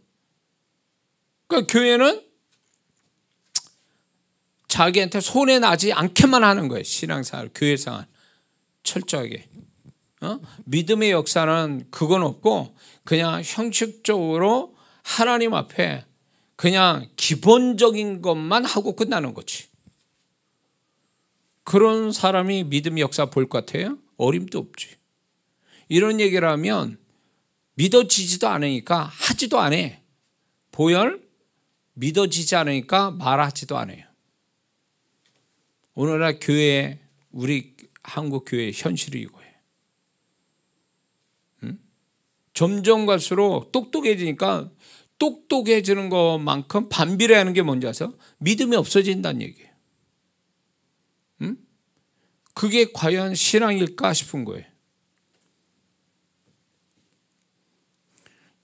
그러니까 교회는 자기한테 손해 나지 않게만 하는 거예요. 신앙생활, 교회생활 철저하게. 믿음의 역사는 그건 없고 그냥 형식적으로 하나님 앞에 그냥 기본적인 것만 하고 끝나는 거지. 그런 사람이 믿음의 역사 볼 것 같아요? 어림도 없지. 이런 얘기를 하면 믿어지지도 않으니까 하지도 안 해. 보혈 믿어지지 않으니까 말하지도 않아요. 오늘날 교회, 우리 한국 교회의 현실이 이거예요. 점점 갈수록 똑똑해지니까 똑똑해지는 것만큼 반비례하는 게 뭔지 아세요? 믿음이 없어진다는 얘기예요. 그게 과연 신앙일까 싶은 거예요.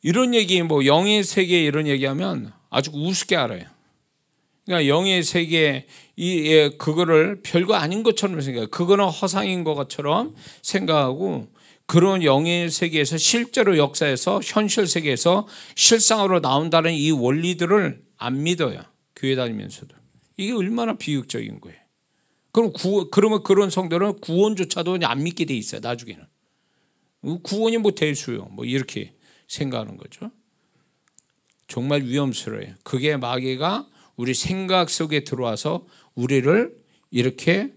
이런 얘기, 뭐 영의 세계 이런 얘기하면 아주 우습게 알아요. 그러니까 영의 세계 그거를 별거 아닌 것처럼 생각해요. 그거는 허상인 것처럼 생각하고 그런 영의 세계에서 실제로 역사에서 현실 세계에서 실상으로 나온다는 이 원리들을 안 믿어요. 교회 다니면서도. 이게 얼마나 비극적인 거예요. 그러면 그런 성도는 구원조차도 안 믿게 돼 있어요. 나중에는. 구원이 뭐 대수요. 뭐 이렇게 생각하는 거죠. 정말 위험스러워요. 그게 마귀가 우리 생각 속에 들어와서 우리를 이렇게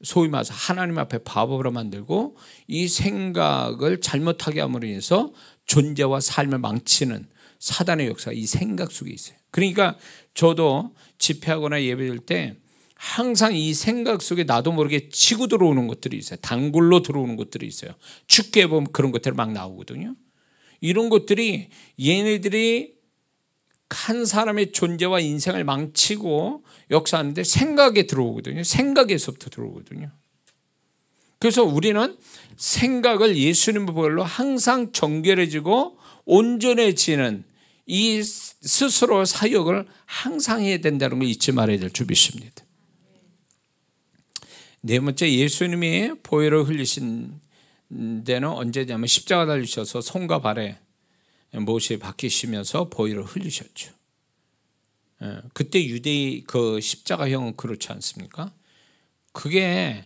소위 말해서 하나님 앞에 바보로 만들고 이 생각을 잘못하게 함으로 인해서 존재와 삶을 망치는 사단의 역사가 이 생각 속에 있어요. 그러니까 저도 집회하거나 예배드릴 때 항상 이 생각 속에 나도 모르게 치고 들어오는 것들이 있어요. 단골로 들어오는 것들이 있어요. 축구에 보면 그런 것들이 막 나오거든요. 이런 것들이 얘네들이 한 사람의 존재와 인생을 망치고 역사하는데 생각에 들어오거든요. 생각에서부터 들어오거든요. 그래서 우리는 생각을 예수님의 보혈로 항상 정결해지고 온전해지는 이 스스로 사역을 항상 해야 된다는 걸 잊지 말아야 될 줄 믿습니다. 네 번째, 예수님이 보혈을 흘리신 데는 언제냐면 십자가 달리셔서 손과 발에 못이 박히시면서 보혈을 흘리셨죠. 그때 유대의 그 십자가형은 그렇지 않습니까? 그게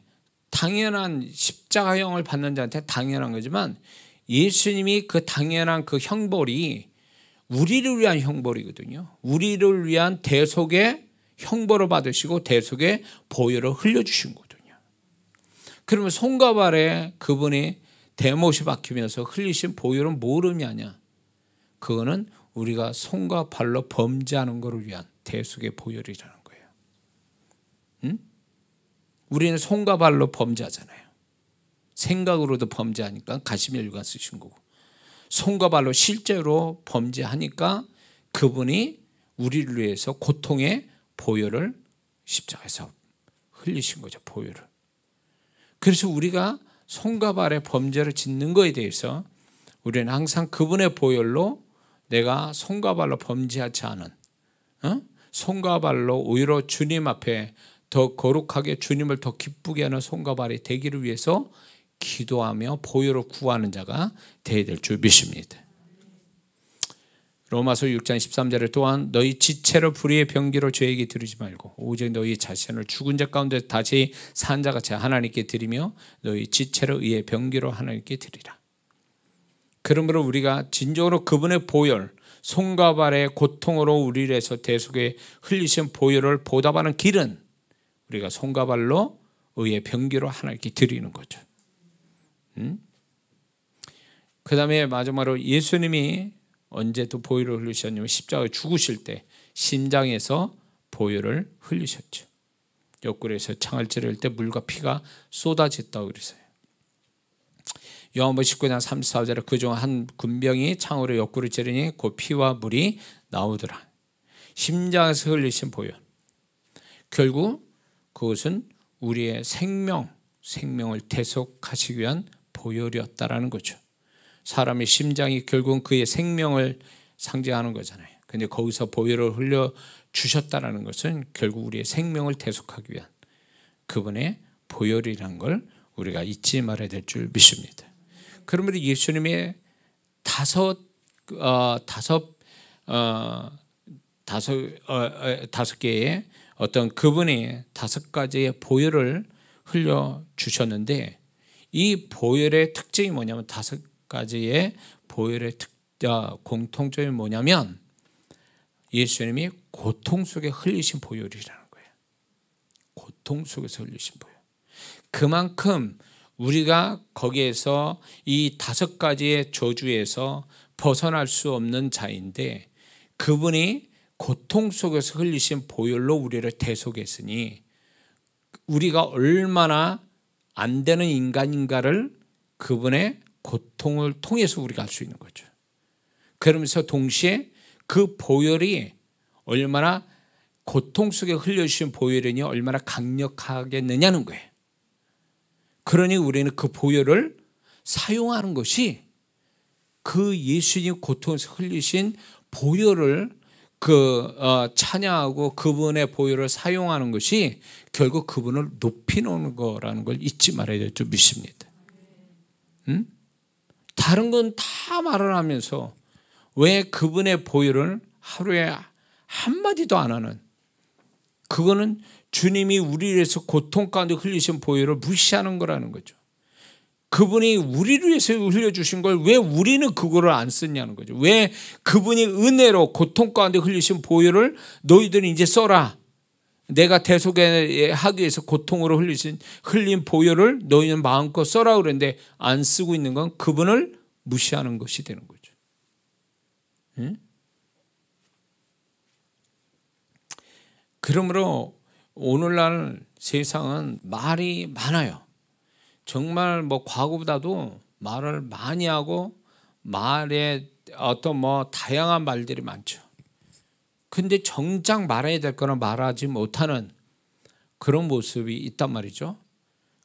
당연한 십자가형을 받는 자한테 당연한 거지만 예수님이 그 당연한 그 형벌이 우리를 위한 형벌이거든요. 우리를 위한 대속의 형벌을 받으시고 대속의 보혈을 흘려주신 거거든요. 그러면 손과 발에 그분이 대못이 박히면서 흘리신 보혈은 뭘 의미하냐? 그거는 우리가 손과 발로 범죄하는 것을 위한 대속의 보혈이라는 거예요. 응? 우리는 손과 발로 범죄하잖아요. 생각으로도 범죄하니까 가시면류관 쓰신 거고, 손과 발로 실제로 범죄하니까 그분이 우리를 위해서 고통의 보혈을 십자가에서 흘리신 거죠. 보혈을. 그래서 우리가 손과 발의 범죄를 짓는 것에 대해서 우리는 항상 그분의 보혈로 내가 손과 발로 범죄하지 않은, 손과 발로 오히려 주님 앞에 더 거룩하게 주님을 더 기쁘게 하는 손과 발이 되기를 위해서 기도하며 보혈을 구하는 자가 되어야 될 줄 믿습니다. 로마서 6장 13절에 또한 너희 지체를 불의의 병기로 죄에게 드리지 말고 오직 너희 자신을 죽은 자 가운데 다시 산 자같이 하나님께 드리며 너희 지체를 의의 병기로 하나님께 드리라. 그러므로 우리가 진정으로 그분의 보혈, 손과 발의 고통으로 우리를 해서 대속에 흘리신 보혈을 보답하는 길은 우리가 손과 발로 의의 병기로 하나님께 드리는 거죠. 그 다음에 마지막으로 예수님이 언제 또 보혈을 흘리셨냐면 십자가에 죽으실 때 심장에서 보혈을 흘리셨죠. 옆구리에서 창을 찌를 때 물과 피가 쏟아졌다고 그랬어요. 요한복음 19장 34절에 그중 한 군병이 창으로 옆구리 찌르니 그 피와 물이 나오더라. 심장에서 흘리신 보혈, 결국 그것은 우리의 생명을 대속하시기 위한 보혈이었다라는 거죠. 사람의 심장이 결국은 그의 생명을 상징하는 거잖아요. 근데 거기서 보혈을 흘려 주셨다라는 것은 결국 우리의 생명을 대속하기 위한 그분의 보혈이라는 걸 우리가 잊지 말아야 될 줄 믿습니다. 그러면 예수님의 다섯 개의 어떤 그분이 5가지의 보혈을 흘려 주셨는데 이 보혈의 특징이 뭐냐면 5가지의 보혈의 공통점이 뭐냐면 예수님이 고통 속에 흘리신 보혈이라는 거예요. 고통 속에서 흘리신 보혈. 그만큼 우리가 거기에서 이 5가지의 저주에서 벗어날 수 없는 자인데 그분이 고통 속에서 흘리신 보혈로 우리를 대속했으니 우리가 얼마나 안 되는 인간인가를 그분의 고통을 통해서 우리가 알 수 있는 거죠. 그러면서 동시에 그 보혈이 얼마나 고통 속에 흘려주신 보혈이니 얼마나 강력하겠느냐는 거예요. 그러니 우리는 그 보혈을 사용하는 것이 그 예수님 고통에서 흘리신 보혈을 찬양하고 그분의 보혈을 사용하는 것이 결국 그분을 높이는 거라는 걸 잊지 말아야 될 줄 믿습니다. 다른 건 다 말을 하면서 왜 그분의 보혈을 하루에 한마디도 안 하는, 그거는 주님이 우리를 위해서 고통 가운데 흘리신 보혈을 무시하는 거라는 거죠. 그분이 우리를 위해서 흘려주신 걸 왜 우리는 그거를 안 쓰냐는 거죠. 왜 그분이 은혜로 고통 가운데 흘리신 보혈을 너희들은 이제 써라, 내가 대속하기 위해서 고통으로 흘린 보혈을 너희는 마음껏 써라 그랬는데 안 쓰고 있는 건 그분을 무시하는 것이 되는 거죠. 응? 그러므로 오늘날 세상은 말이 많아요. 정말 과거보다도 말을 많이 하고 말에 어떤 다양한 말들이 많죠. 근데 정작 말해야 될 거는 말하지 못하는 그런 모습이 있단 말이죠.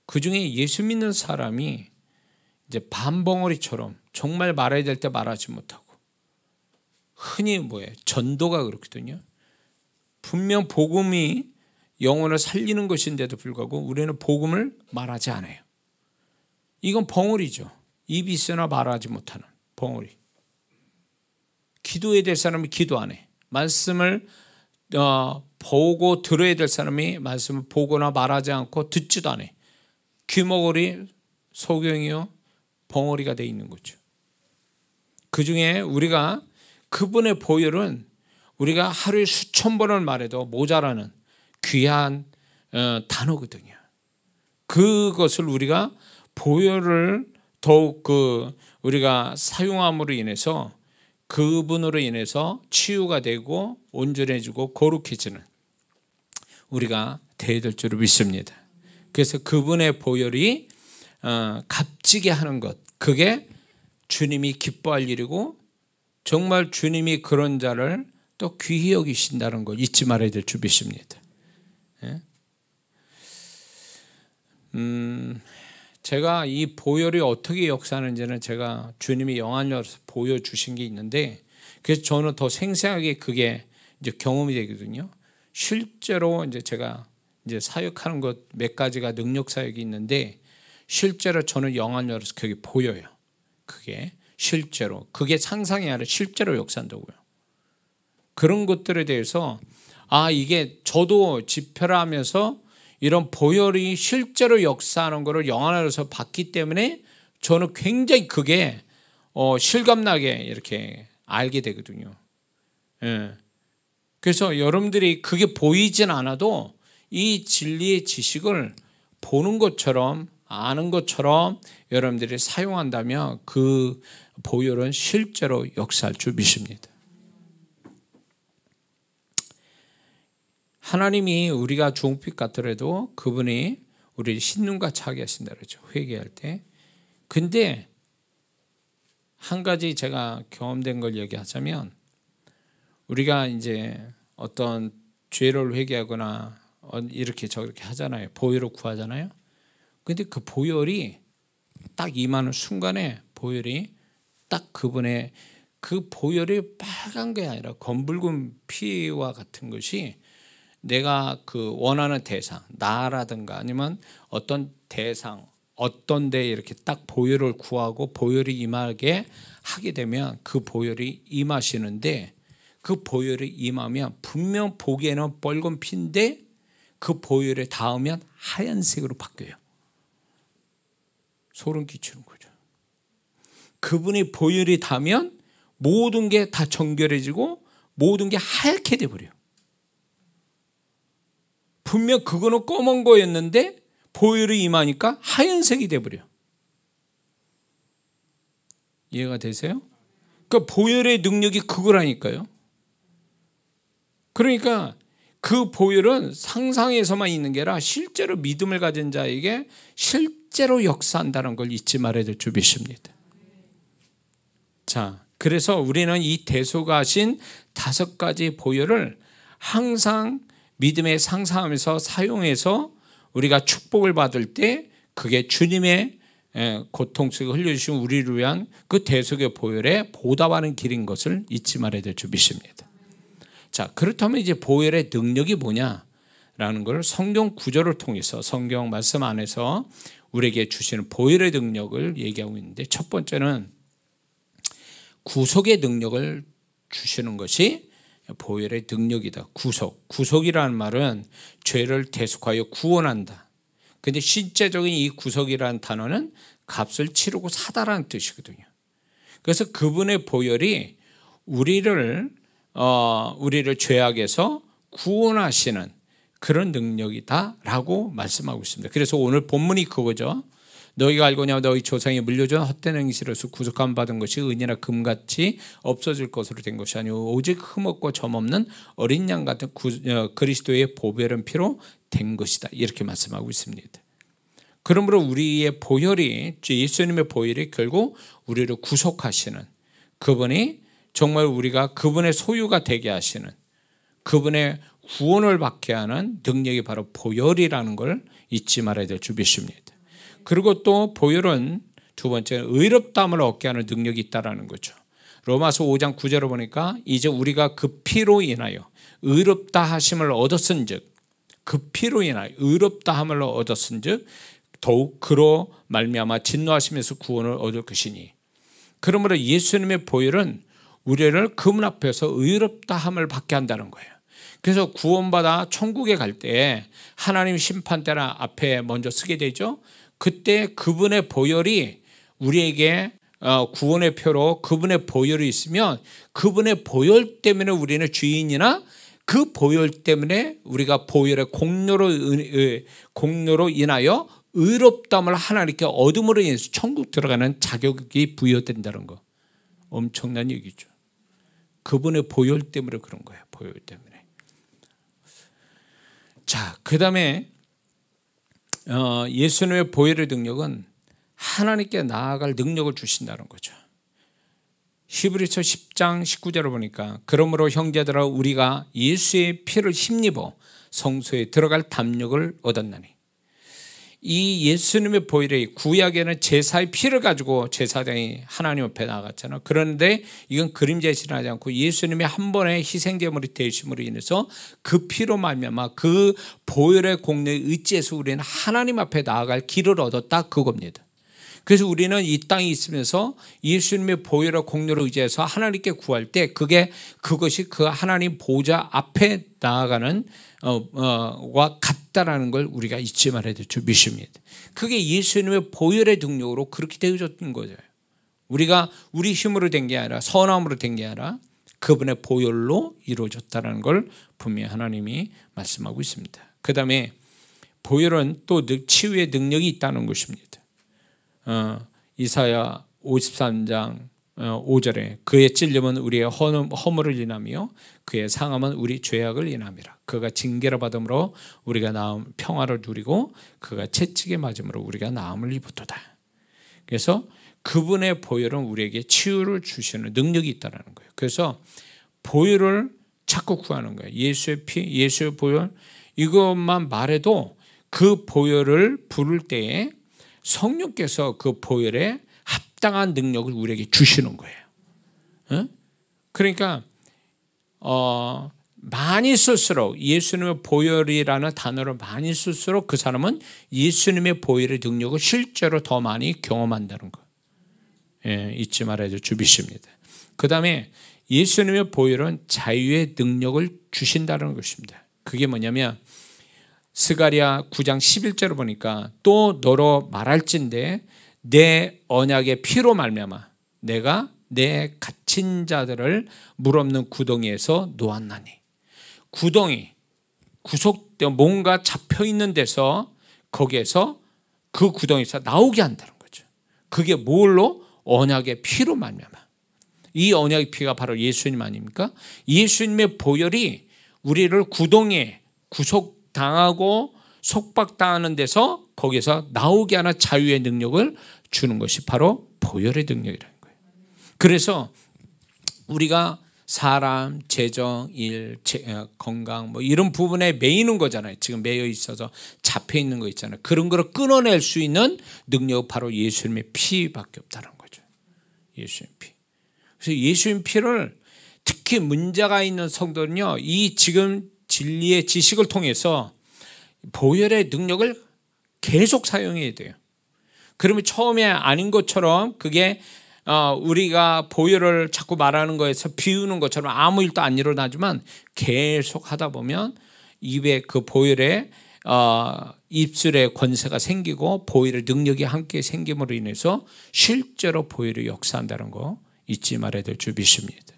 그중에 예수 믿는 사람이 이제 반벙어리처럼 정말 말해야 될 때 말하지 못하고, 흔히 전도가 그렇거든요. 분명 복음이 영혼을 살리는 것인데도 불구하고 우리는 복음을 말하지 않아요. 이건 벙어리죠. 입이 있으나 말하지 못하는 벙어리. 기도해야 될 사람이 기도 안 해. 말씀을 보고 들어야 될 사람이 말씀을 보거나 말하지 않고 듣지도 않아. 귀머거리, 소경이요, 벙어리가 되어 있는 거죠. 그중에 우리가 그분의 보혈은 우리가 하루에 수천 번을 말해도 모자라는 귀한 단어거든요. 그것을 우리가 보혈을 더욱 우리가 사용함으로 인해서 그분으로 인해서 치유가 되고 온전해지고 거룩해지는 우리가 되어야 될 줄을 믿습니다. 그래서 그분의 보혈이 값지게 하는 것, 그게 주님이 기뻐할 일이고 정말 주님이 그런 자를 또 귀히 여기신다는 것 잊지 말아야 될 줄 믿습니다. 제가 이 보혈이 어떻게 역사하는지는 제가 주님이 영안여서 보여주신 게 있는데, 그래서 저는 더 생생하게 그게 이제 경험이 되거든요. 실제로 이제 제가 이제 사역하는 것 몇 가지가 능력 사역이 있는데, 실제로 저는 영안여서 그게 보여요. 그게 실제로, 그게 상상이 아니라 실제로 역사한다고요. 그런 것들에 대해서 이게 저도 집회를 하면서 이런 보혈이 실제로 역사하는 것을 영안에서 봤기 때문에 저는 굉장히 그게 실감나게 이렇게 알게 되거든요. 그래서 여러분들이 그게 보이진 않아도 이 진리의 지식을 보는 것처럼 아는 것처럼 여러분들이 사용한다면 그 보혈은 실제로 역사할 줄 믿습니다. 하나님이 우리가 주홍빛 같더라도 그분이 우리를 신눈과 차게 하신다 그러죠. 회개할 때. 근데 한 가지 제가 경험된 걸 얘기하자면, 우리가 이제 어떤 죄를 회개하거나 이렇게 저렇게 하잖아요. 보혈을 구하잖아요. 근데 그 보혈이 딱 임하는 순간에 보혈이 딱 그분의 그 보혈이 빨간 게 아니라 검붉은 피와 같은 것이 내가 그 원하는 대상, 나라든가 아니면 어떤 대상, 어떤 데 이렇게 딱 보혈을 구하고 보혈이 임하게 하게 되면 그 보혈이 임하시는데, 그 보혈이 임하면 분명 보기에는 빨간 피인데 그 보혈에 닿으면 하얀색으로 바뀌어요. 소름 끼치는 거죠. 그분이 보혈이 닿으면 모든 게 다 정결해지고 모든 게 하얗게 돼버려요. 분명 그거는 검은 거였는데 보혈이 임하니까 하얀색이 돼버려요. 이해가 되세요? 그러니까 보혈의 능력이 그거라니까요. 그러니까 그 보혈은 상상에서만 있는 게 아니라 실제로 믿음을 가진 자에게 실제로 역사한다는 걸 잊지 말아야 될 줄 믿습니다. 자, 그래서 우리는 이 대속하신 5가지 보혈을 항상 믿음에 상상하면서 사용해서 우리가 축복을 받을 때 그게 주님의 고통 속에 흘려주신 우리를 위한 그 대속의 보혈에 보답하는 길인 것을 잊지 말아야 될 줄 믿습니다. 자, 그렇다면 이제 보혈의 능력이 뭐냐라는 걸 성경 구절을 통해서 성경 말씀 안에서 우리에게 주시는 보혈의 능력을 얘기하고 있는데, 첫 번째는 구속의 능력을 주시는 것이 보혈의 능력이다. 구속이라는 말은 죄를 대속하여 구원한다. 근데 실제적인 이 구속이라는 단어는 값을 치르고 사다라는 뜻이거든요. 그래서 그분의 보혈이 우리를 죄악에서 구원하시는 그런 능력이다라고 말씀하고 있습니다. 그래서 오늘 본문이 그거죠. 너희가 알거냐 너희 조상이 물려준 헛된 행실에서 구속함 받은 것이 은이나 금같이 없어질 것으로 된 것이 아니오 오직 흠없고 점없는 어린 양 같은 그리스도의 보배른 피로 된 것이다. 이렇게 말씀하고 있습니다. 그러므로 우리의 보혈이 예수님의 보혈이 결국 우리를 구속하시는 그분이 정말 우리가 그분의 소유가 되게 하시는 그분의 구원을 받게 하는 능력이 바로 보혈이라는 걸 잊지 말아야 될 주비십니다. 그리고 또 보혈은 두 번째는 의롭다함을 얻게 하는 능력이 있다는 거죠. 로마서 5장 9절을 보니까 이제 우리가 그 피로 인하여 의롭다 하심을 얻었은즉 그 피로 인하여 의롭다함을 얻었은즉 더욱 그로 말미암아 진노하심에서 구원을 얻을 것이니 그러므로 예수님의 보혈은 우리를 그분 앞에서 의롭다함을 받게 한다는 거예요. 그래서 구원받아 천국에 갈 때 하나님 심판대나 앞에 먼저 서게 되죠. 그때 그분의 보혈이 우리에게 구원의 표로 그분의 보혈이 있으면 그분의 보혈 때문에 우리는 주인이나 그 보혈 때문에 우리가 보혈의 공로로 인하여 의롭다함을 하나님께 얻음으로 인해서 천국 들어가는 자격이 부여된다는 거 엄청난 얘기죠. 그분의 보혈 때문에 그런 거예요. 보혈 때문에. 자, 그 다음에 예수님의 보혈의 능력은 하나님께 나아갈 능력을 주신다는 거죠. 히브리서 10장 19절을 보니까 그러므로 형제들아 우리가 예수의 피를 힘입어 성소에 들어갈 담력을 얻었나니 이 예수님의 보혈이 구약에는 제사의 피를 가지고 제사장이 하나님 앞에 나갔잖아요. 그런데 이건 그림자에 지나지 않고 예수님이 한 번의 희생제물이 되심으로 인해서 그 피로 말미암아 그 보혈의 공로에 의지해서 우리는 하나님 앞에 나아갈 길을 얻었다 그겁니다. 그래서 우리는 이 땅에 있으면서 예수님의 보혈의 공로를 의지해서 하나님께 구할 때 그것이 그 하나님 보좌 앞에 나아가는 와 같다라는 걸 우리가 잊지 말아야 되죠. 믿습니다. 그게 예수님의 보혈의 능력으로 그렇게 되어졌던 거죠. 우리가 우리 힘으로 된 게 아니라 선함으로 된 게 아니라 그분의 보혈로 이루어졌다는 걸 분명히 하나님이 말씀하고 있습니다. 그 다음에 보혈은 또 치유의 능력이 있다는 것입니다. 이사야 53장 5절에 그의 찔림은 우리의 허물을 인하며 그의 상함은 우리 죄악을 인함이라. 그가 징계를 받음으로 우리가 평화를 누리고 그가 채찍에 맞음으로 우리가 나음을 입었도다. 그래서 그분의 보혈은 우리에게 치유를 주시는 능력이 있다는 거예요. 그래서 보혈을 자꾸 구하는 거예요. 예수의 피, 예수의 보혈 이것만 말해도 그 보혈을 부를 때에 성령께서 그 보혈에 합당한 능력을 우리에게 주시는 거예요. 그러니까 많이 쓸수록 예수님의 보혈이라는 단어를 많이 쓸수록 그 사람은 예수님의 보혈의 능력을 실제로 더 많이 경험한다는 거. 잊지 말아야죠. 주비십니다. 그 다음에 예수님의 보혈은 자유의 능력을 주신다는 것입니다. 그게 뭐냐면 스가랴 9장 11절을 보니까 또 너로 말할진대 내 언약의 피로 말미암아 내가 내 갇힌 자들을 물 없는 구덩이에서 놓았나니 구덩이 구속되어 뭔가 잡혀있는 데서 거기에서 그 구덩이에서 나오게 한다는 거죠. 그게 뭘로? 언약의 피로 말미암아. 이 언약의 피가 바로 예수님 아닙니까? 예수님의 보혈이 우리를 구덩이에 구속당하고 속박당하는 데서 거기서 나오게 하는 자유의 능력을 주는 것이 바로 보혈의 능력이라는 거예요. 그래서 우리가 사람, 재정, 일, 건강 뭐 이런 부분에 매이는 거잖아요. 지금 매여 있어서 잡혀 있는 거 있잖아요. 그런 거를 끊어낼 수 있는 능력은 바로 예수님의 피밖에 없다는 거죠. 예수님 피. 그래서 예수님 피를 특히 문제가 있는 성도는요, 이 지금 진리의 지식을 통해서 보혈의 능력을 계속 사용해야 돼요. 그러면 처음에 아닌 것처럼 그게 우리가 보혈을 자꾸 말하는 거에서 비우는 것처럼 아무 일도 안 일어나지만 계속 하다 보면 입에 그 보혈의 입술에 권세가 생기고 보혈의 능력이 함께 생김으로 인해서 실제로 보혈이 역사한다는 거 잊지 말아야 될 줄 믿습니다.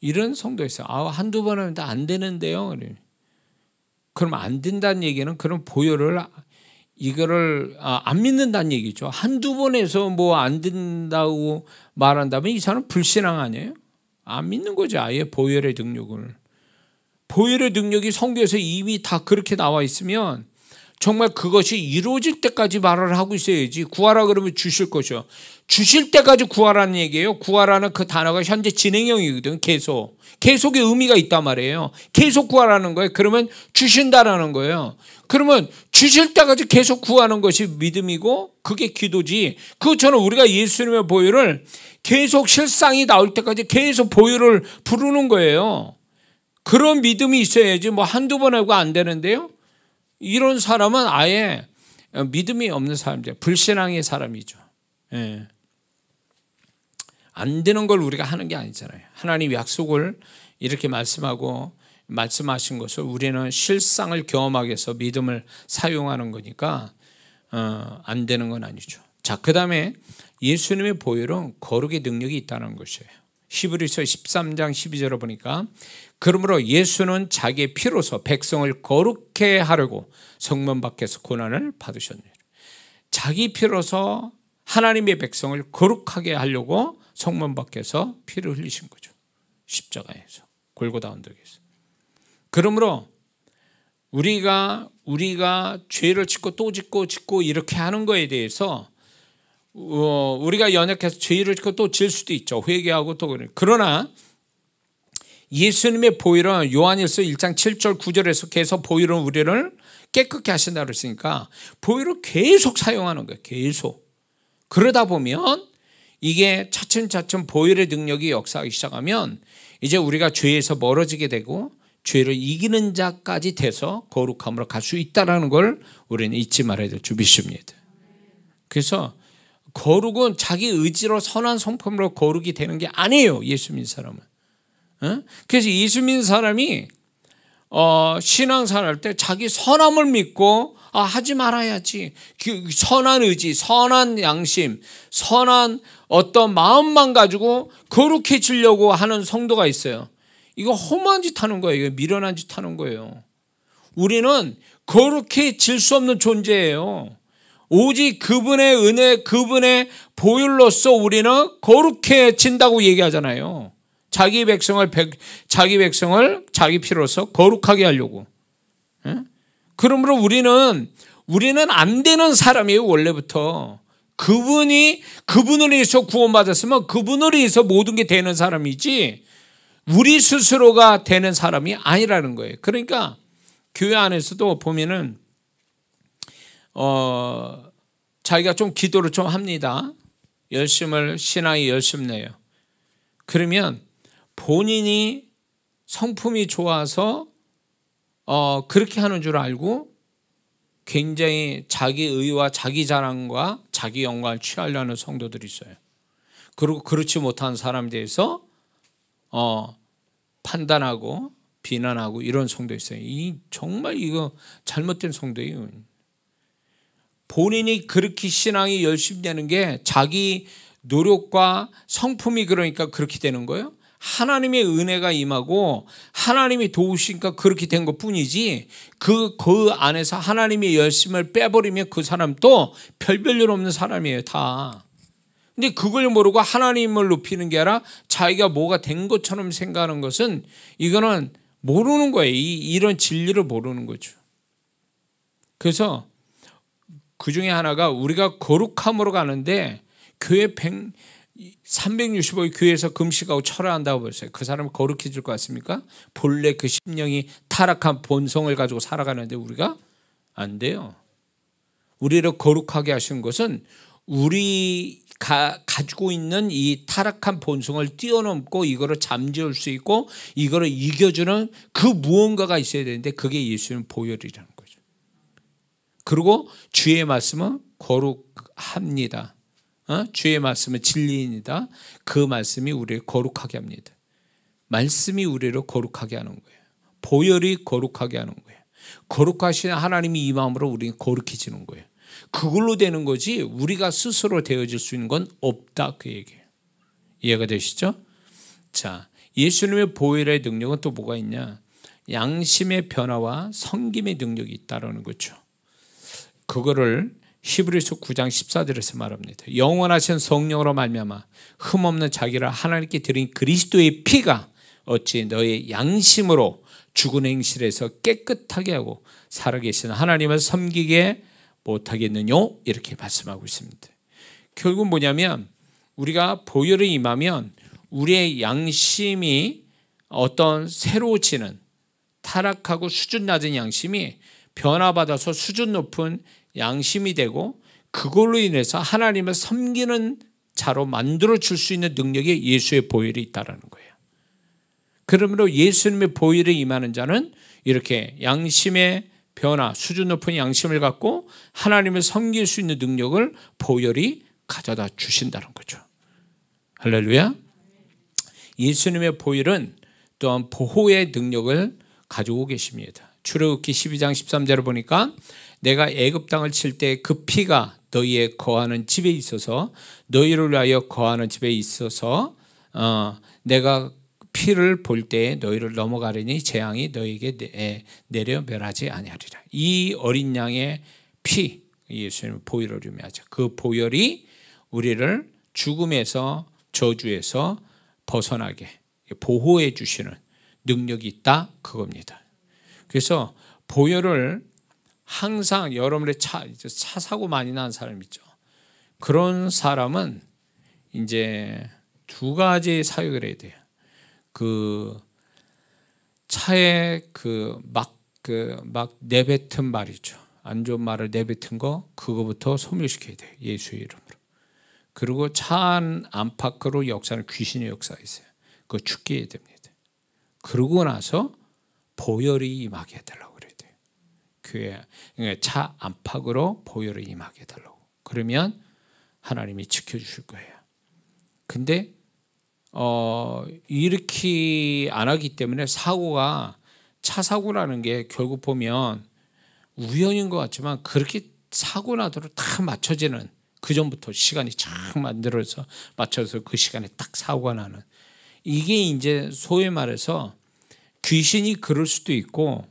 이런 성도에서 한두 번 하면 다 안 되는데요. 그럼 안 된다는 얘기는 그런 보혈을 이거를 안 믿는다는 얘기죠. 한두 번 해서 뭐 안 된다고 말한다면 이 사람은 불신앙 아니에요? 안 믿는 거죠. 아예 보혈의 능력을. 보혈의 능력이 성경에서 이미 다 그렇게 나와 있으면 정말 그것이 이루어질 때까지 말을 하고 있어야지. 구하라 그러면 주실 것이요. 주실 때까지 구하라는 얘기예요. 구하라는 그 단어가 현재 진행형이거든. 계속의 의미가 있단 말이에요. 계속 구하라는 거예요. 그러면 주신다라는 거예요. 그러면 주실 때까지 계속 구하는 것이 믿음이고 그게 기도지. 그것처럼 우리가 예수님의 보혈을 계속 실상이 나올 때까지 계속 보혈을 부르는 거예요. 그런 믿음이 있어야지. 뭐 한두 번 하고 안 되는데요. 이런 사람은 아예 믿음이 없는 사람이죠. 불신앙의 사람이죠. 예. 안 되는 걸 우리가 하는 게 아니잖아요. 하나님 약속을 이렇게 말씀하신 것을 우리는 실상을 경험하기 위해서 믿음을 사용하는 거니까 안 되는 건 아니죠. 자, 그 다음에 예수님의 보혈은 거룩의 능력이 있다는 것이에요. 히브리서 13장 12절을 보니까 그러므로 예수는 자기의 피로서 백성을 거룩해 하려고 성문 밖에서 고난을 받으셨느니라. 자기 피로서 하나님의 백성을 거룩하게 하려고 성문 밖에서 피를 흘리신 거죠. 십자가에서, 골고다 언덕에서. 그러므로 우리가 죄를 짓고 또 짓고 이렇게 하는 거에 대해서 우리가 연약해서 죄를 짓고 또 질 수도 있죠. 회개하고 또 그래. 그러나 예수님의 보혈은 요한일서 1장 7절 9절에서 계속 보혈은 우리를 깨끗게 하신다고 했으니까 보혈을 계속 사용하는 거예요. 계속. 그러다 보면 이게 차츰차츰 보혈의 능력이 역사하기 시작하면 이제 우리가 죄에서 멀어지게 되고 죄를 이기는 자까지 돼서 거룩함으로 갈 수 있다는 걸 우리는 잊지 말아야 될 줄 믿습니다. 그래서 거룩은 자기 의지로 선한 성품으로 거룩이 되는 게 아니에요. 예수 믿는 사람은. 그래서 예수 믿는 사람이 신앙생활 할 때 자기 선함을 믿고 하지 말아야지. 선한 의지, 선한 양심, 선한 어떤 마음만 가지고 거룩해지려고 하는 성도가 있어요. 이거 험한 짓 하는 거예요. 이거 미련한 짓 하는 거예요. 우리는 거룩해질 수 없는 존재예요. 오직 그분의 은혜, 그분의 보혈로서 우리는 거룩해진다고 얘기하잖아요. 자기 백성을 자기 피로서 거룩하게 하려고. 그러므로 우리는 안 되는 사람이에요. 원래부터. 그분으로 인해서 구원받았으면 그분으로 인해서 모든 게 되는 사람이지 우리 스스로가 되는 사람이 아니라는 거예요. 그러니까 교회 안에서도 보면은 자기가 좀 기도를 좀 합니다. 신앙이 열심 내요. 그러면 본인이 성품이 좋아서 그렇게 하는 줄 알고 굉장히 자기 의와 자기 자랑과 자기 영광을 취하려는 성도들이 있어요. 그리고 그렇지 못한 사람에 대해서 판단하고 비난하고 이런 성도 있어요. 정말 이거 잘못된 성도예요. 본인이 그렇게 신앙이 열심히 되는 게 자기 노력과 성품이 그러니까 그렇게 되는 거예요. 하나님의 은혜가 임하고 하나님이 도우시니까 그렇게 된 것뿐이지 그 안에서 하나님의 열심을 빼버리면 그 사람도 별별 없는 사람이에요. 다. 근데 그걸 모르고 하나님을 높이는 게 아니라 자기가 뭐가 된 것처럼 생각하는 것은 이거는 모르는 거예요. 이런 진리를 모르는 거죠. 그래서 그 중에 하나가 우리가 거룩함으로 가는데 교회 365일 교회에서 금식하고 철회한다고 그랬어요. 그 사람은 거룩해질 것 같습니까? 본래 그 심령이 타락한 본성을 가지고 살아가는데 우리가 안 돼요. 우리를 거룩하게 하신 것은 우리가 가지고 있는 이 타락한 본성을 뛰어넘고 이거를 잠재울 수 있고 이거를 이겨주는 그 무언가가 있어야 되는데 그게 예수님 보혈이라는 거죠. 그리고 주의 말씀은 거룩합니다. 주의 말씀은 진리입니다. 그 말씀이 우리를 거룩하게 합니다. 말씀이 우리를 거룩하게 하는 거예요. 보혈이 거룩하게 하는 거예요. 거룩하신 하나님이 이 마음으로 우리는 거룩해지는 거예요. 그걸로 되는 거지 우리가 스스로 되어질 수 있는 건 없다 그 얘기예요. 이해가 되시죠? 자, 예수님의 보혈의 능력은 또 뭐가 있냐? 양심의 변화와 섬김의 능력이 있다라는 거죠. 그거를 히브리서 9장 14절에서 말합니다. 영원하신 성령으로 말미암아 흠없는 자기를 하나님께 드린 그리스도의 피가 어찌 너의 양심으로 죽은 행실에서 깨끗하게 하고 살아계신 하나님을 섬기게 못하겠느냐? 이렇게 말씀하고 있습니다. 결국 뭐냐면 우리가 보혈에 임하면 우리의 양심이 어떤 새로워지는, 타락하고 수준 낮은 양심이 변화받아서 수준 높은 양심이 되고, 그걸로 인해서 하나님을 섬기는 자로 만들어 줄 수 있는 능력이 예수의 보혈이 있다는 거예요. 그러므로 예수님의 보혈에 임하는 자는 이렇게 양심의 변화, 수준 높은 양심을 갖고 하나님을 섬길 수 있는 능력을 보혈이 가져다 주신다는 거죠. 할렐루야. 예수님의 보혈은 또한 보호의 능력을 가지고 계십니다. 출애굽기 12장 13절을 보니까 내가 애굽 땅을 칠 때 그 피가 너희의 거하는 집에 있어서 너희를 위하여 거하는 집에 있어서 내가 피를 볼 때에 너희를 넘어가려니 재앙이 너희에게 내려 멸하지 아니하리라. 이 어린 양의 피, 예수님의 보혈을 의미하죠. 그 보혈이 우리를 죽음에서, 저주에서 벗어나게 보호해 주시는 능력이 있다, 그겁니다. 그래서 보혈을 항상 여러분의 차 사고 많이 난 사람 있죠. 그런 사람은 이제 두 가지 사역을 해야 돼요. 그 차에 막 내뱉은 말이죠. 안 좋은 말을 내뱉은 거, 그거부터 소멸시켜야 돼요. 예수의 이름으로. 그리고 차 안팎으로 역사는 귀신의 역사가 있어요. 그거 죽게 해야 됩니다. 그러고 나서 보혈이 임하게 해달라고 그래야 돼요. 교회 차 안팎으로 보혈을 임하게 해달라고. 그러면 하나님이 지켜주실 거예요. 근데 이렇게 안 하기 때문에 사고가, 차 사고라는 게 결국 보면 우연인 것 같지만 그렇게 사고 나도록 다 맞춰지는, 그 전부터 시간이 쫙 만들어서 맞춰서 그 시간에 딱 사고가 나는, 이게 이제 소위 말해서 귀신이 그럴 수도 있고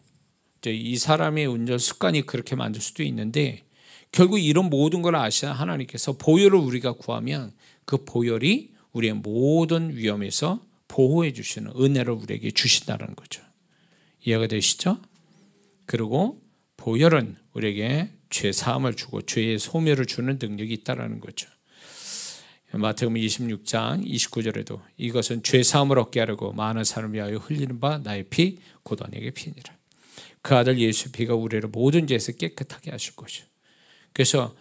이 사람의 운전 습관이 그렇게 만들 수도 있는데, 결국 이런 모든 걸 아시는 하나님께서 보혈을 우리가 구하면 그 보혈이 우리의 모든 위험에서 보호해 주시는 은혜를 우리에게 주신다는 거죠. 이해가 되시죠? 그리고 보혈은 우리에게 죄 사함을 주고 죄의 소멸을 주는 능력이 있다는 거죠. 마태복음 26장 29절에도 이것은 죄 사함을 얻게 하려고 많은 사람을 위하여 흘리는 바 나의 피 곧 언약의 피니라. 그 아들 예수의 피가 우리를 모든 죄에서 깨끗하게 하실 것이요. 그래서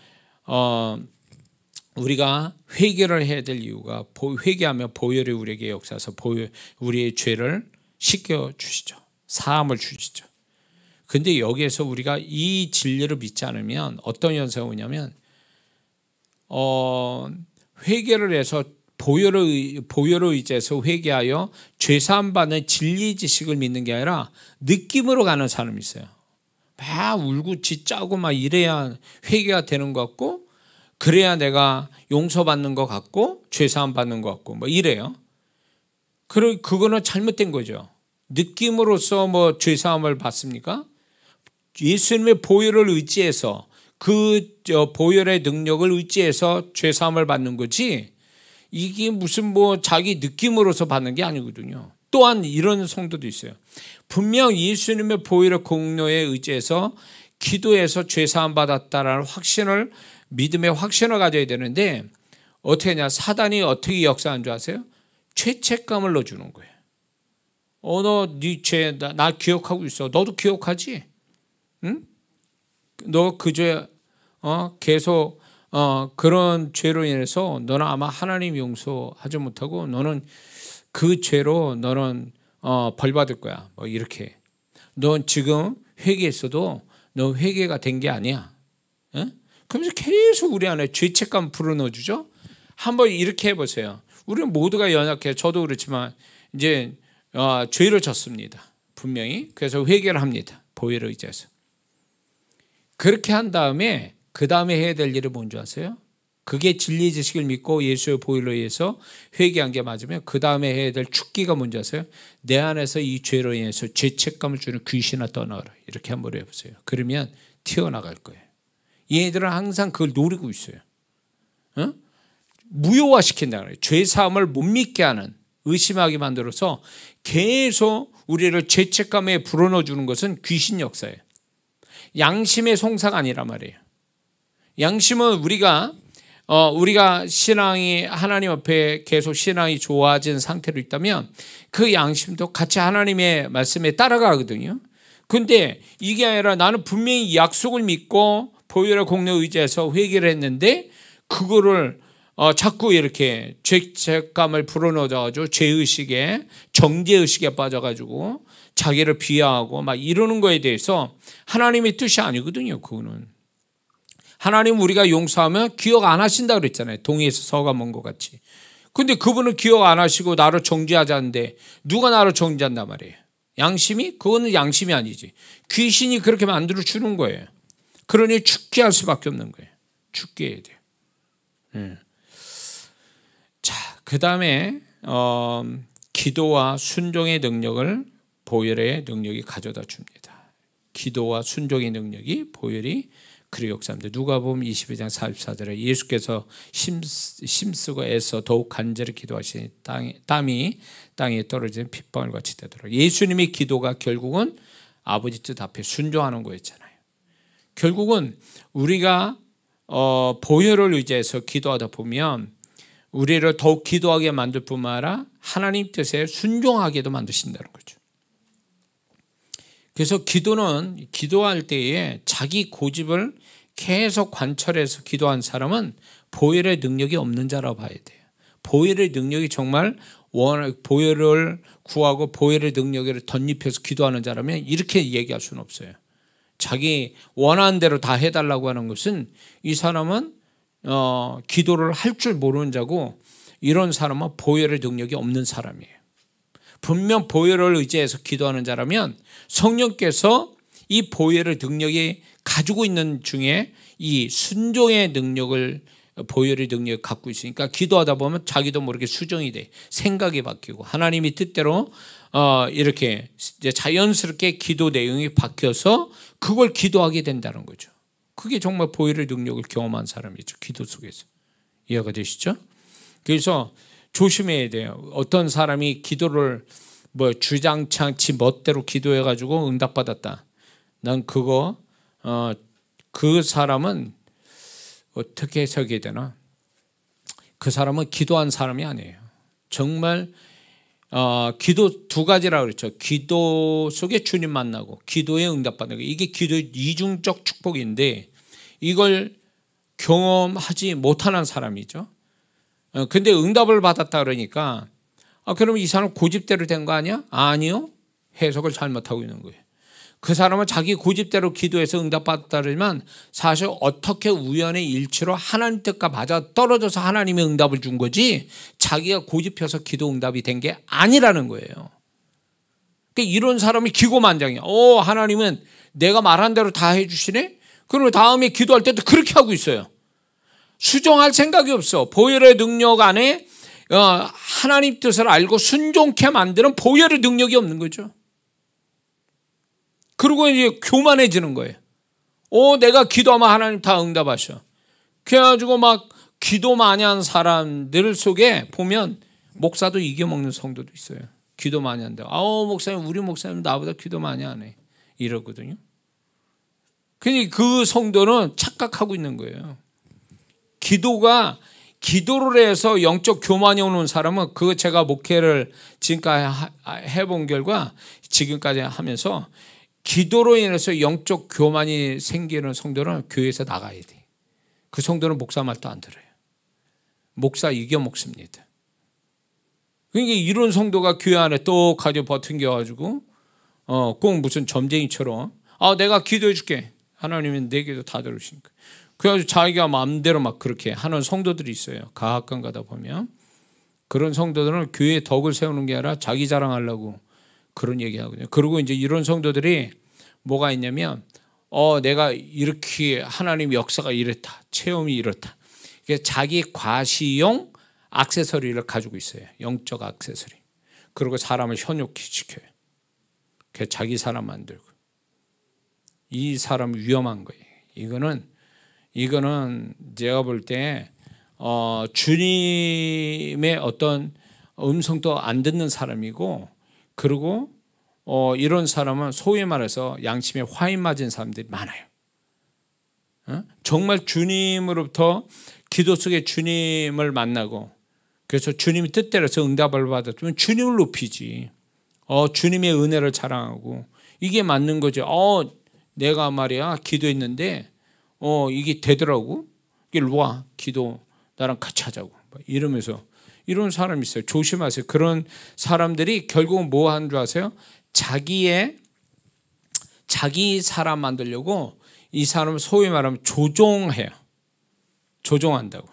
우리가 회개를 해야 될 이유가, 회개하면 보혈이 우리에게 역사해서 우리의 죄를 씻겨 주시죠. 사함을 주시죠. 근데 여기에서 우리가 이 진리를 믿지 않으면 어떤 현상이 오냐면 회개를 해서 보혈을 의지해서 회개하여 죄사함 받는 진리 지식을 믿는 게 아니라 느낌으로 가는 사람이 있어요. 막 울고 짖자고 막 이래야 회개가 되는 것 같고, 그래야 내가 용서받는 것 같고 죄사함 받는 것 같고 뭐 이래요. 그거는 잘못된 거죠. 느낌으로써 뭐 죄사함을 받습니까? 예수님의 보혈을 의지해서, 그 보혈의 능력을 의지해서 죄사함을 받는 거지, 이게 무슨 뭐 자기 느낌으로서 받는 게 아니거든요. 또한 이런 성도도 있어요. 분명 예수님의 보혈의 공로에 의지해서 기도해서 죄사함 받았다라는 확신을, 믿음의 확신을 가져야 되는데 어떻게 하냐, 사단이 어떻게 역사하는 줄 아세요? 죄책감을 넣어주는 거예요. 너 네 죄 나 기억하고 있어. 너도 기억하지? 응? 너 그 죄 계속 그런 죄로 인해서 너는 아마 하나님 용서하지 못하고 너는 그 죄로 너는 벌 받을 거야. 뭐 이렇게. 넌 지금 회개했어도 너 회개가 된 게 아니야. 응? 그러면서 계속 우리 안에 죄책감 불어넣어주죠. 한번 이렇게 해보세요. 우리는 모두가 연약해요. 저도 그렇지만 이제 죄를 졌습니다. 분명히. 그래서 회개를 합니다. 보혈을 의지해서. 그렇게 한 다음에 그 다음에 해야 될 일이 뭔지 아세요? 그게 진리 지식을 믿고 예수의 보혈로 의해서 회개한 게 맞으면 그 다음에 해야 될 축기가 뭔지 아세요? 내 안에서 이 죄로 인해서 죄책감을 주는 귀신아 떠나가라. 이렇게 한번 해보세요. 그러면 튀어나갈 거예요. 얘들은 항상 그걸 노리고 있어요. 무효화시킨다 그래요. 죄사함을 못 믿게 하는, 의심하게 만들어서 계속 우리를 죄책감에 불어넣어 주는 것은 귀신 역사예요. 양심의 송사가 아니란 말이에요. 양심은 우리가 신앙이 하나님 앞에 계속 신앙이 좋아진 상태로 있다면 그 양심도 같이 하나님의 말씀에 따라가거든요. 근데 이게 아니라 나는 분명히 약속을 믿고 보혈의 공로에 의지해서 회개를 했는데 그거를 자꾸 이렇게 죄책감을 불어넣어가지고 죄의식에, 정죄의식에 빠져가지고 자기를 비하하고 막 이러는 거에 대해서 하나님의 뜻이 아니거든요. 그거는 하나님 우리가 용서하면 기억 안 하신다 그랬잖아요. 동해에서 서가 먼 것 같이. 근데 그분은 기억 안 하시고 나를 정죄하자는데 누가 나를 정죄한단 말이에요? 양심이? 그거는 양심이 아니지. 귀신이 그렇게 만들어 주는 거예요. 그러니 죽게 할 수밖에 없는 거예요. 죽게 해야 돼요. 자, 그 다음에 기도와 순종의 능력을 보혈의 능력이 가져다 줍니다. 기도와 순종의 능력이 보혈이 그리 역사합니다. 누가복음 22장 44절에 예수께서 힘쓰고 애써 더욱 간절히 기도하시니 땀이 땅에 떨어지는 핏방울 같이 되더라. 예수님의 기도가 결국은 아버지 뜻 앞에 순종하는 거였잖아요. 결국은 우리가 보혈을 의지해서 기도하다 보면 우리를 더욱 기도하게 만들 뿐만 아니라 하나님 뜻에 순종하게도 만드신다는 거죠. 그래서 기도는 기도할 때에 자기 고집을 계속 관철해서 기도한 사람은 보혈의 능력이 없는 자라고 봐야 돼요. 보혈의 능력이 정말 보혈을 구하고 보혈의 능력을 덧입혀서 기도하는 자라면 이렇게 얘기할 수는 없어요. 자기 원하는 대로 다 해달라고 하는 것은 이 사람은 기도를 할 줄 모르는 자고 이런 사람은 보혈의 능력이 없는 사람이에요. 분명 보혈을 의지해서 기도하는 자라면 성령께서 이 보혈의 능력이 가지고 있는 중에 이 순종의 능력을 보혈의 능력을 갖고 있으니까 기도하다 보면 자기도 모르게 수정이 돼. 생각이 바뀌고 하나님의 뜻대로 이렇게 이제 자연스럽게 기도 내용이 바뀌어서 그걸 기도하게 된다는 거죠. 그게 정말 보혈의 능력을 경험한 사람이죠. 기도 속에서. 이해가 되시죠? 그래서 조심해야 돼요. 어떤 사람이 기도를 주장창 지 멋대로 기도해가지고 응답받았다. 난 그거 그 사람은 어떻게 해석해야 되나? 그 사람은 기도한 사람이 아니에요. 정말 기도 두 가지라고 그랬죠. 기도 속에 주님 만나고 기도에 응답받는 거. 이게 기도의 이중적 축복인데 이걸 경험하지 못하는 사람이죠. 근데 응답을 받았다 그러니까 그러면 이 사람 고집대로 된 거 아니야? 아니요. 해석을 잘못하고 있는 거예요. 그 사람은 자기 고집대로 기도해서 응답받았다 그러지만 사실 어떻게 우연의 일치로 하나님 뜻과 맞아 떨어져서 하나님이 응답을 준 거지 자기가 고집해서 기도 응답이 된 게 아니라는 거예요. 그러니까 이런 사람이 기고만장이야. 하나님은 내가 말한 대로 다 해주시네? 그러면 다음에 기도할 때도 그렇게 하고 있어요. 수정할 생각이 없어. 보혈의 능력 안에 하나님 뜻을 알고 순종케 만드는 보혈의 능력이 없는 거죠. 그리고 이제 교만해지는 거예요. 내가 기도하면 하나님 다 응답하셔. 그래가지고 막 기도 많이 한 사람들 속에 보면 목사도 이겨먹는 성도도 있어요. 기도 많이 한다. 목사님, 우리 목사님 나보다 기도 많이 하네. 이러거든요. 그러니까 그 성도는 착각하고 있는 거예요. 기도를 해서 영적 교만이 오는 사람은 그거 제가 목회를 지금까지 해본 결과 지금까지 하면서 기도로 인해서 영적 교만이 생기는 성도는 교회에서 나가야 돼. 그 성도는 목사 말도 안 들어요. 목사 이겨먹습니다. 그러니까 이런 성도가 교회 안에 또 가져 버팅겨가지고 꼭 무슨 점쟁이처럼 내가 기도해 줄게. 하나님은 내 기도 다 들으시니까. 그래가지고 자기가 마음대로 막 그렇게 하는 성도들이 있어요. 가학관 가다 보면. 그런 성도들은 교회에 덕을 세우는 게 아니라 자기 자랑하려고 그런 얘기하거든요. 그리고 이제 이런 성도들이 뭐가 있냐면 내가 이렇게 하나님 역사가 이랬다. 체험이 이렇다. 자기 과시용 액세서리를 가지고 있어요. 영적 액세서리. 그리고 사람을 현혹시켜요. 자기 사람 만들고. 이 사람 위험한 거예요. 이거는 제가 볼 때 주님의 어떤 음성도 안 듣는 사람이고, 그리고 이런 사람은 소위 말해서 양심에 화인 맞은 사람들이 많아요. 정말 주님으로부터 기도 속에 주님을 만나고, 그래서 주님이 뜻대로서 응답을 받았으면 주님을 높이지. 주님의 은혜를 자랑하고, 이게 맞는 거죠. 내가 말이야 기도했는데 이게 되더라고. 일로 와, 기도 나랑 같이 하자고 이러면서, 이런 사람이 있어요. 조심하세요. 그런 사람들이 결국은 뭐 하는 줄 아세요? 자기 사람 만들려고 이 사람을 소위 말하면 조종해요. 조종한다고.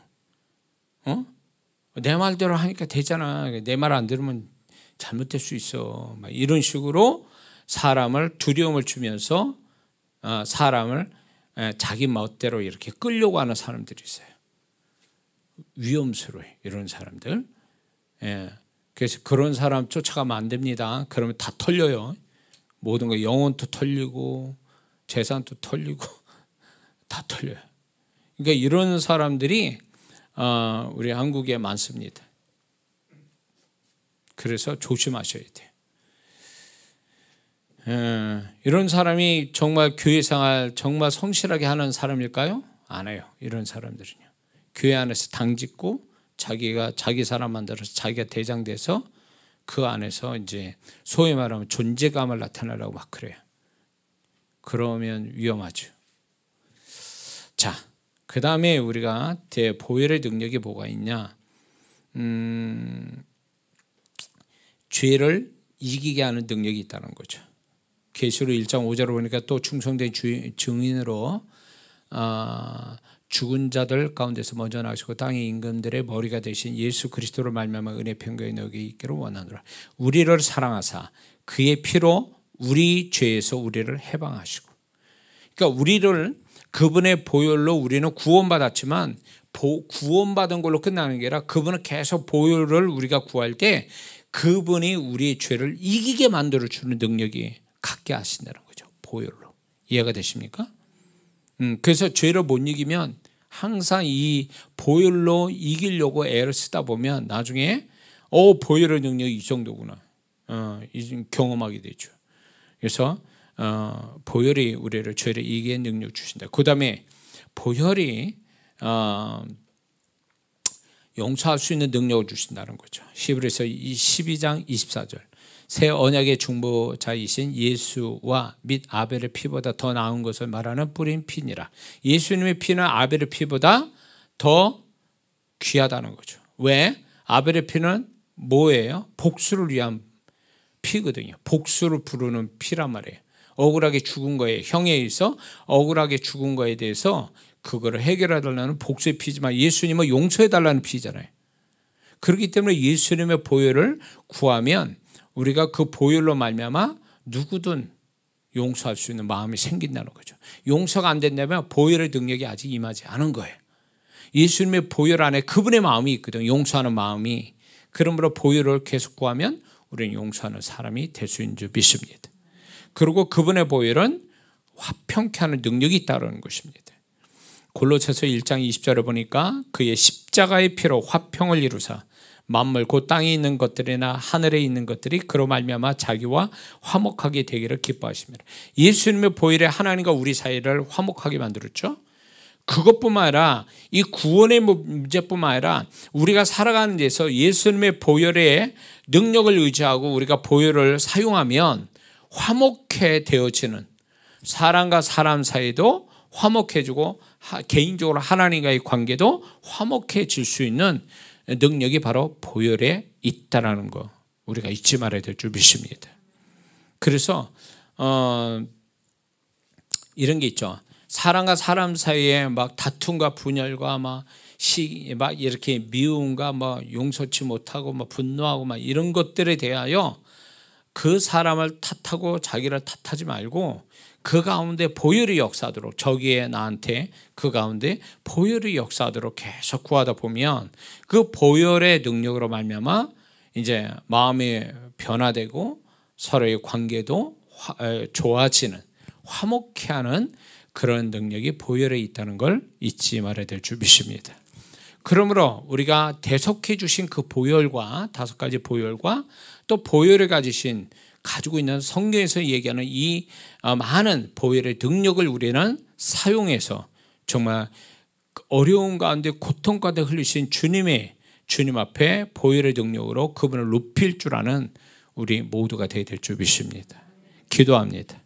내 말대로 하니까 되잖아. 내 말 안 들으면 잘못될 수 있어. 막 이런 식으로 사람을 두려움을 주면서 사람을 자기 멋대로 이렇게 끌려고 하는 사람들이 있어요. 위험스러워요. 이런 사람들. 그래서 그런 사람 쫓아가면 안 됩니다. 그러면 다 털려요. 모든 거, 영혼도 털리고 재산도 털리고 다 털려요. 그러니까 이런 사람들이 우리 한국에 많습니다. 그래서 조심하셔야 돼요. 이런 사람이 정말 교회 생활 정말 성실하게 하는 사람일까요? 아니에요. 이런 사람들은요. 교회 안에서 당짓고 자기 사람 만들어서 자기가 대장 돼서 그 안에서 이제 소위 말하면 존재감을 나타내라고 막 그래요. 그러면 위험하죠. 자, 그 다음에 우리가 보혈의 능력이 뭐가 있냐? 죄를 이기게 하는 능력이 있다는 거죠. 계시록 1장 5절을 보니까 또 충성된 증인으로 죽은 자들 가운데서 먼저 나시고 땅의 임금들의 머리가 되신 예수 그리스도로 말미암아 은혜 평강이 너에게 있기를 원하노라. 우리를 사랑하사 그의 피로 우리 죄에서 우리를 해방하시고, 그러니까 우리를 그분의 보혈로 우리는 구원받았지만 구원받은 걸로 끝나는 게 아니라 그분은 계속 보혈을 우리가 구할 때 그분이 우리의 죄를 이기게 만들어주는 능력이 갖게 하신다는 거죠. 보혈로. 이해가 되십니까? 그래서 죄를 못 이기면 항상 이 보혈로 이기려고 애를 쓰다 보면 나중에 보혈의 능력이 이 정도구나 경험하게 되죠. 그래서 보혈이 우리를 죄를 이기게 능력 주신다. 그 다음에 보혈이 용서할 수 있는 능력을 주신다는 거죠. 히브리서 12장 24절. 새 언약의 중보자이신 예수와 및 아벨의 피보다 더 나은 것을 말하는 뿌린 피니라. 예수님의 피는 아벨의 피보다 더 귀하다는 거죠. 왜? 아벨의 피는 뭐예요? 복수를 위한 피거든요. 복수를 부르는 피란 말이에요. 억울하게 죽은 거에, 형에 의해서 억울하게 죽은 거에 대해서 그거를 해결해달라는 복수의 피지만 예수님은 용서해달라는 피잖아요. 그렇기 때문에 예수님의 보혈을 구하면 우리가 그 보혈로 말미암아 누구든 용서할 수 있는 마음이 생긴다는 거죠. 용서가 안 된다면 보혈의 능력이 아직 임하지 않은 거예요. 예수님의 보혈 안에 그분의 마음이 있거든요. 용서하는 마음이. 그러므로 보혈을 계속 구하면 우리는 용서하는 사람이 될 수 있는 줄 믿습니다. 그리고 그분의 보혈은 화평케 하는 능력이 있다는 것입니다. 골로새서 1장 20절에 보니까 그의 십자가의 피로 화평을 이루사 만물 곧 땅에 있는 것들이나 하늘에 있는 것들이 그로 말미암아 자기와 화목하게 되기를 기뻐하십니다. 예수님의 보혈에 하나님과 우리 사이를 화목하게 만들었죠. 그것뿐만 아니라 이 구원의 문제뿐만 아니라 우리가 살아가는 데서 예수님의 보혈의 능력을 의지하고 우리가 보혈을 사용하면 화목해 되어지는, 사람과 사람 사이도 화목해지고 개인적으로 하나님과의 관계도 화목해질 수 있는 능력이 바로 보혈에 있다라는 거 우리가 잊지 말아야 될 줄 믿습니다. 그래서 이런 게 있죠. 사람과 사람 사이에 막 다툼과 분열과 막 이렇게 미움과 막 용서치 못하고 막 분노하고 막 이런 것들에 대하여 그 사람을 탓하고 자기를 탓하지 말고 그 가운데 보혈이 역사하도록, 저기에 나한테 그 가운데 보혈이 역사하도록 계속 구하다 보면 그 보혈의 능력으로 말미암아 이제 마음이 변화되고 서로의 관계도 좋아지는, 화목케 하는 그런 능력이 보혈에 있다는 걸 잊지 말아야 될 줄 믿습니다. 그러므로 우리가 대속해 주신 그 보혈과, 5가지 보혈과 또 보혈을 가지고 있는 성경에서 얘기하는 이 많은 보혈의 능력을 우리는 사용해서 정말 어려운 가운데 고통 가운데 흘리신 주님 앞에 보혈의 능력으로 그분을 높일 줄 아는 우리 모두가 되어야 될 줄 믿습니다. 기도합니다.